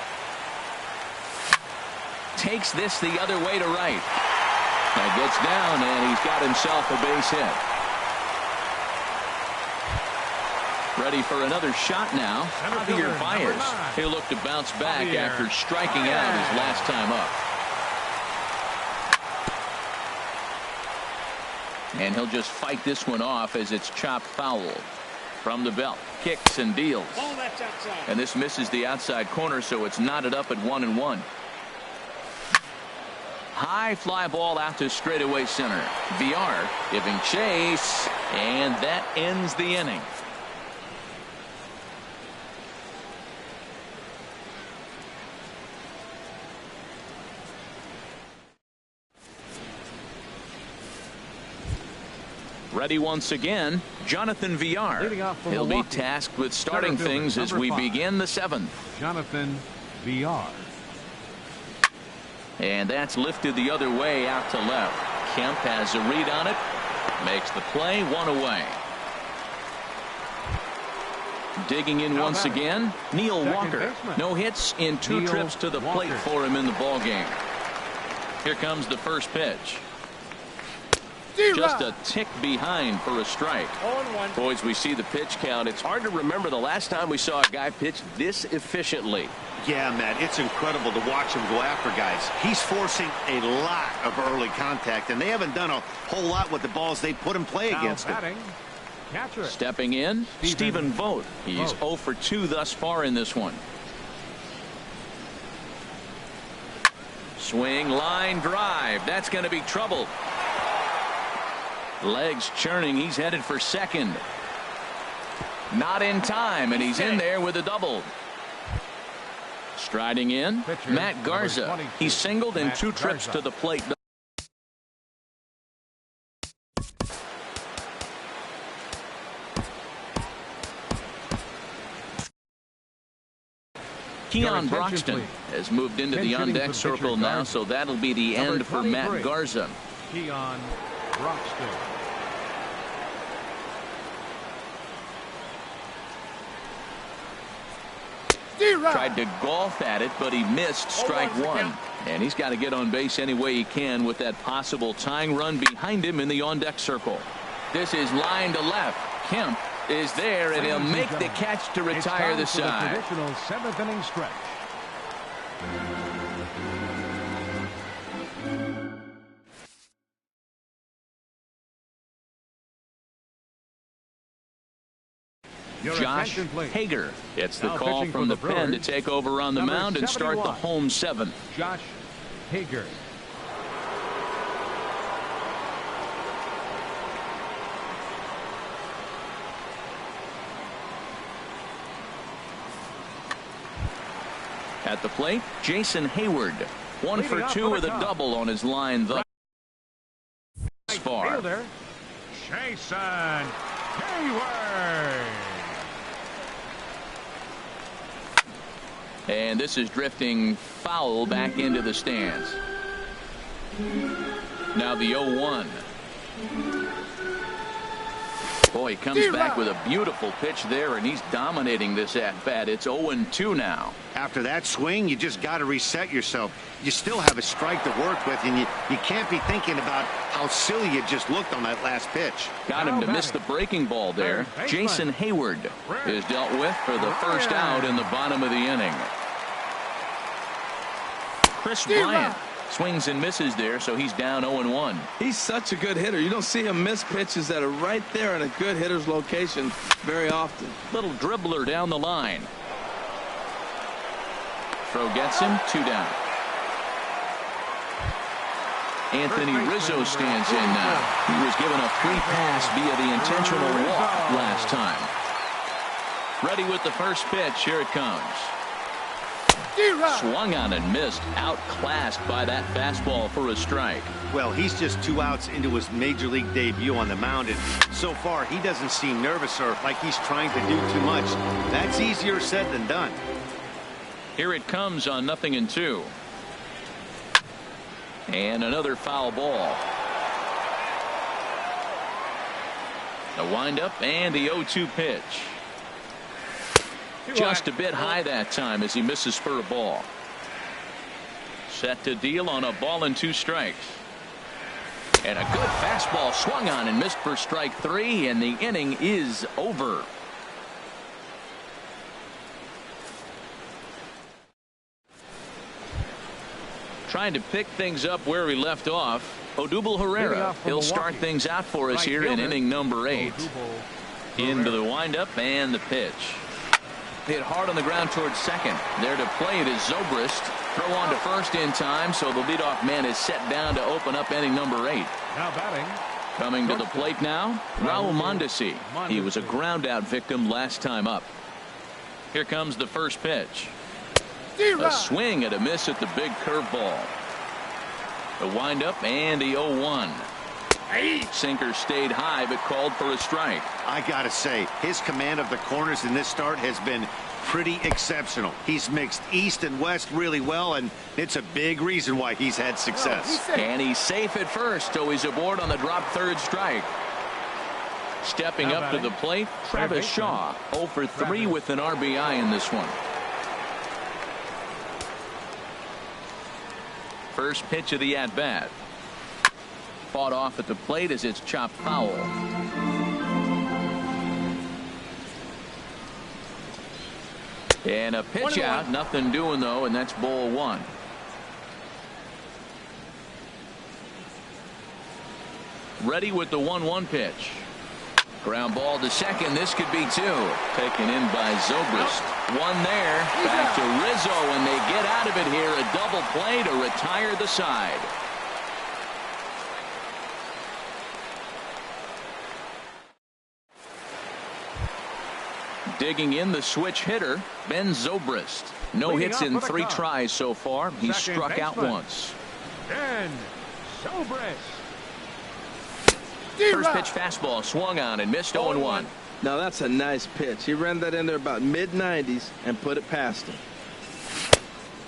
Takes this the other way to right. And gets down, and he's got himself a base hit. Ready for another shot now. Javier Baez. He'll look to bounce back after striking out his last time up. And he'll just fight this one off as it's chopped foul. From the belt, kicks and deals. And this misses the outside corner, so it's knotted up at 1-1. High fly ball out to straightaway center. VR giving chase, and that ends the inning. Ready once again, Jonathan VR. He'll be tasked with starting things as we begin the 7th. Jonathan VR. And that's lifted the other way out to left. Kemp has a read on it. Makes the play, 1 away. Digging in once again, Neil Walker. No hits in 2 trips to the plate for him in the ball game. Here comes the first pitch. Just a tick behind for a strike. Boys, we see the pitch count. It's hard to remember the last time we saw a guy pitch this efficiently. Yeah, Matt, it's incredible to watch him go after guys. He's forcing a lot of early contact, and they haven't done a whole lot with the balls they put in play against him. Stepping in, Stephen Vogt. He's 0 for 2 thus far in this one. Swing, line drive. That's going to be trouble. Legs churning. He's headed for second. Not in time, and he's in there with a double. Striding in, Matt Garza. He's singled in 2 trips to the plate. Keon Broxton has moved into the on-deck circle now, so that'll be the end for Matt Garza. Keon Broxton. Tried to golf at it, but he missed strike one. And he's got to get on base any way he can with that possible tying run behind him in the on-deck circle. This is line to left. Kemp is there, and he'll make the catch to retire the side. The traditional 7th inning stretch. Josh Hager gets the call from the pen to take over on the mound and start the home 7th. Josh Hager. At the plate, Jason Hayward. 1 for 2 with a double on his line thus far. Jason Hayward. And this is drifting foul back into the stands. Now the 0-1. Boy, he comes back with a beautiful pitch there, and he's dominating this at-bat. It's 0-2 now. After that swing, you just got to reset yourself. You still have a strike to work with, and you can't be thinking about how silly you just looked on that last pitch. Got him to miss the breaking ball there. Jason Hayward is dealt with for the first out in the bottom of the inning. Chris Bryant swings and misses there, so he's down 0-1. He's such a good hitter. You don't see him miss pitches that are right there in a good hitter's location very often. Little dribbler down the line. Throw gets him, 2 down. Anthony Rizzo stands in now. He was given a free pass via the intentional walk last time. Ready with the first pitch. Here it comes. Swung on and missed. Outclassed by that fastball for a strike. Well, he's just 2 outs into his major league debut on the mound, and so far he doesn't seem nervous or like he's trying to do too much. That's easier said than done. Here it comes on 0-2. And another foul ball. The windup and the 0-2 pitch. Just a bit high that time as he misses for a ball. Set to deal on a ball and 2 strikes. And a good fastball swung on and missed for strike 3, and the inning is over. Trying to pick things up where we left off. Odubel Herrera. He'll start things out for us here in inning number 8. Into the windup and the pitch. Hit hard on the ground towards second. There to play it is Zobrist. Throw on to first in time, so the leadoff man is set down to open up inning number 8. Now batting. Coming to the plate now, Raul Mondesi. He was a ground out victim last time up. Here comes the first pitch. A swing and a miss at the big curveball. The windup and the 0-1. Sinker stayed high but called for a strike. I gotta say, his command of the corners in this start has been pretty exceptional. He's mixed east and west really well, and it's a big reason why he's had success. And he's safe at first, so he's aboard on the drop third strike. Stepping up to the plate, Travis Shaw, 0 for 3 with an RBI in this one. First pitch of the at-bat. Fought off at the plate as it's chopped foul. And a pitch out, nothing doing though, and that's ball 1. Ready with the 1-1 pitch. Ground ball to second. This could be 2. Taken in by Zobrist. 1 there. Back to Rizzo, and they get out of it here. A double play to retire the side. Digging in the switch hitter, Ben Zobrist. No hits in 3 tries so far. He's struck out once. Ben Zobrist. First pitch fastball swung on and missed 0-1. Now that's a nice pitch. He ran that in there about mid-90s and put it past him.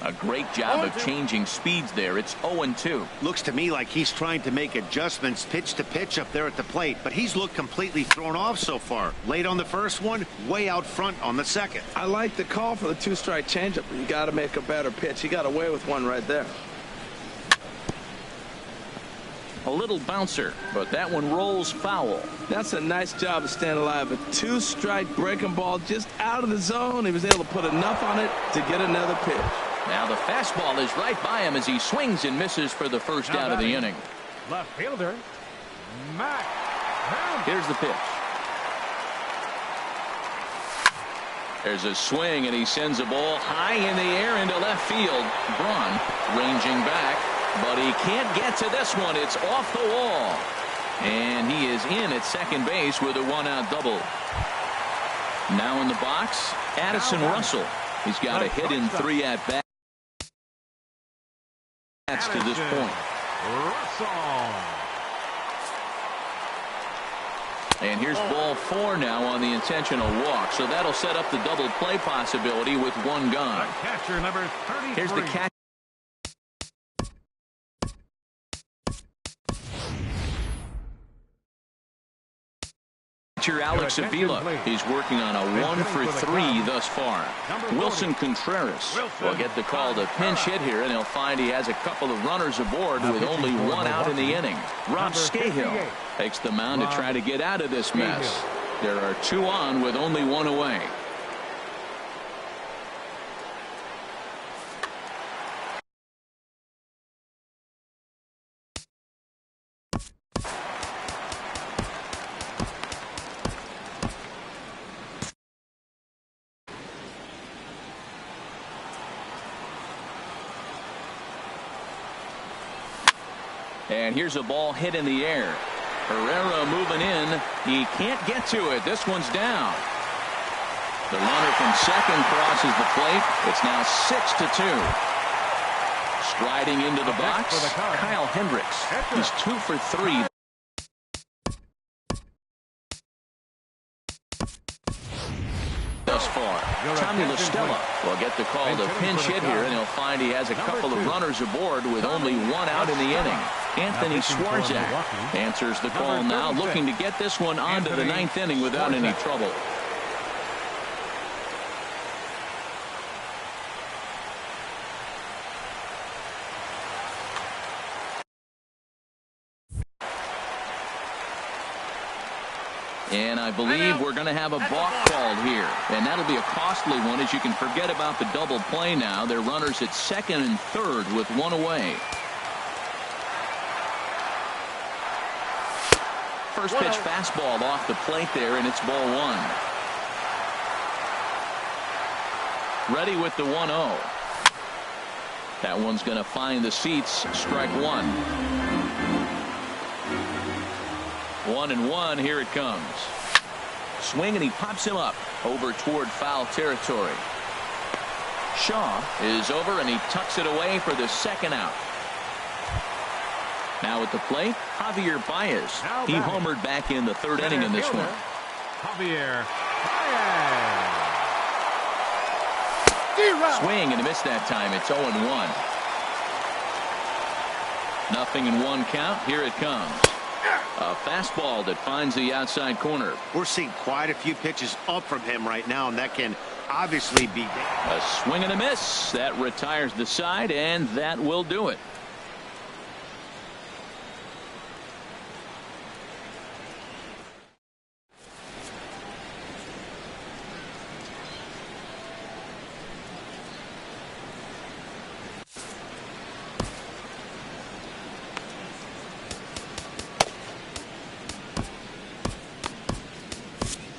A great job of changing speeds there. It's 0-2. Looks to me like he's trying to make adjustments pitch to pitch up there at the plate, but he's looked completely thrown off so far. Late on the first one, way out front on the second. I like the call for the two-strike changeup. You got to make a better pitch. He got away with one right there. A little bouncer, but that one rolls foul. That's a nice job of staying alive. A two-strike breaking ball just out of the zone. He was able to put enough on it to get another pitch. Now the fastball is right by him as he swings and misses for the first out of the inning. Left fielder, Mac. Here's the pitch. There's a swing, and he sends a ball high in the air into left field. Braun ranging back, but he can't get to this one. It's off the wall. And he is in at second base with a one-out double. Now in the box, Addison Russell. He's got a hit in 3 at-bats to this point. And here's ball 4 now on the intentional walk. So that'll set up the double play possibility with one gone. Catcher number 33. Here's the catch. Alex Avila. He's working on a 1 for 3 thus far. Wilson Contreras will get the call to pinch hit here, and he'll find he has a couple of runners aboard with only one out in the inning. Rob Scahill takes the mound to try to get out of this mess. There are 2 on with only 1 away. And here's a ball hit in the air. Herrera moving in. He can't get to it. This one's down. The runner from second crosses the plate. It's now 6-2. Striding into the box, Kyle Hendricks. He's 2 for 3. Thus far, Tommy La Stella will get the call to pinch hit here, and he'll find he has a couple of runners aboard with only 1 out in the inning. Anthony Swarzak answers the call now, looking to get this one onto the 9th inning without any trouble. And I believe we're going to have a balk called here. And that'll be a costly one, as you can forget about the double play now. They're runners at second and third with 1 away. First pitch fastball off the plate there, and it's ball 1. Ready with the 1-0. That one's going to find the seats. Strike 1. 1-1. Here it comes. Swing, and he pops him up over toward foul territory. Shaw is over, and he tucks it away for the second out. Now at the plate, Javier Baez. He homered back in the 3rd inning in this one. Javier Baez. Swing and a miss that time. It's 0-1. 0-1 count. Here it comes. A fastball that finds the outside corner. We're seeing quite a few pitches up from him right now, and that can obviously be a swing and a miss. That retires the side, and that will do it.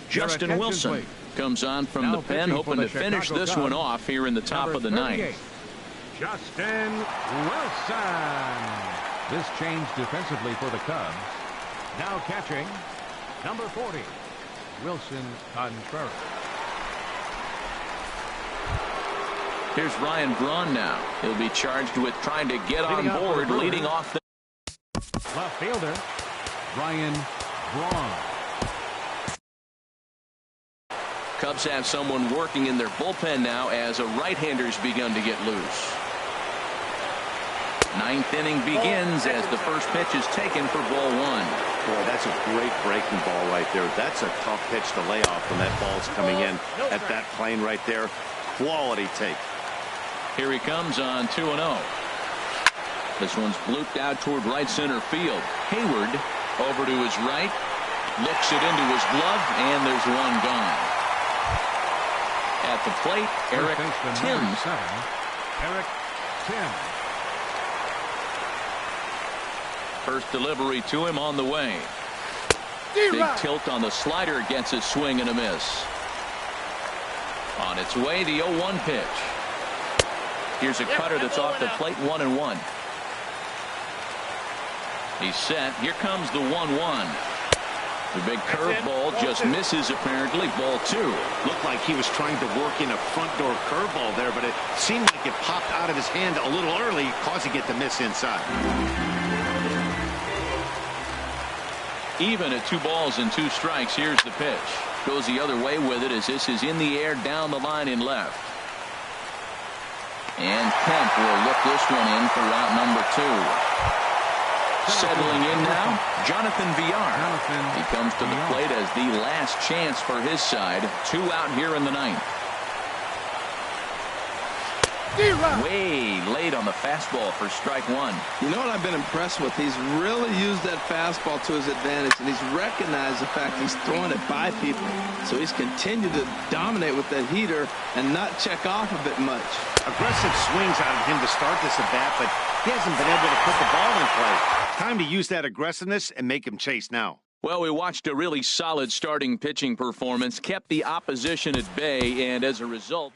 Justin Wilson comes on from the pen, hoping to finish this one off here in the top of the 9th. Justin Wilson. This change defensively for the Cubs. Now catching, number 40, Wilson Contreras. Here's Ryan Braun now. He'll be charged with trying to get on board, leading off the left fielder, Ryan Braun. Cubs have someone working in their bullpen now as a right-hander's begun to get loose. Ninth inning begins as the first pitch is taken for ball one. Boy, that's a great breaking ball right there. That's a tough pitch to lay off when that ball's coming in at that plane right there. Quality take. Here he comes on 2-0. This one's blooped out toward right center field. Hayward over to his right. Looks it into his glove, and there's one gone. At the plate, Eric Timms. Eric Timms. First delivery to him on the way. Big tilt on the slider, gets a swing and a miss. On its way, the 0-1 pitch. Here's a cutter that's off the plate, 1-1. He's set. Here comes the 1-1. The big curveball just misses, apparently. Ball two. Looked like he was trying to work in a front door curveball there, but it seemed like it popped out of his hand a little early, causing it to miss inside. Even at 2 balls and 2 strikes. Here's the pitch. Goes the other way with it as this is in the air down the line in left. And Kemp will look this one in for route number 2. Settling in now, Jonathan Villar. He comes to the plate as the last chance for his side. 2 out here in the 9th. Way late on the fastball for strike 1. You know what I've been impressed with? He's really used that fastball to his advantage, and he's recognized the fact he's throwing it by people. So he's continued to dominate with that heater and not check off a bit much. Aggressive swings out of him to start this at bat, but he hasn't been able to put the ball in play. Time to use that aggressiveness and make him chase now. Well, we watched a really solid starting pitching performance, kept the opposition at bay, and as a result...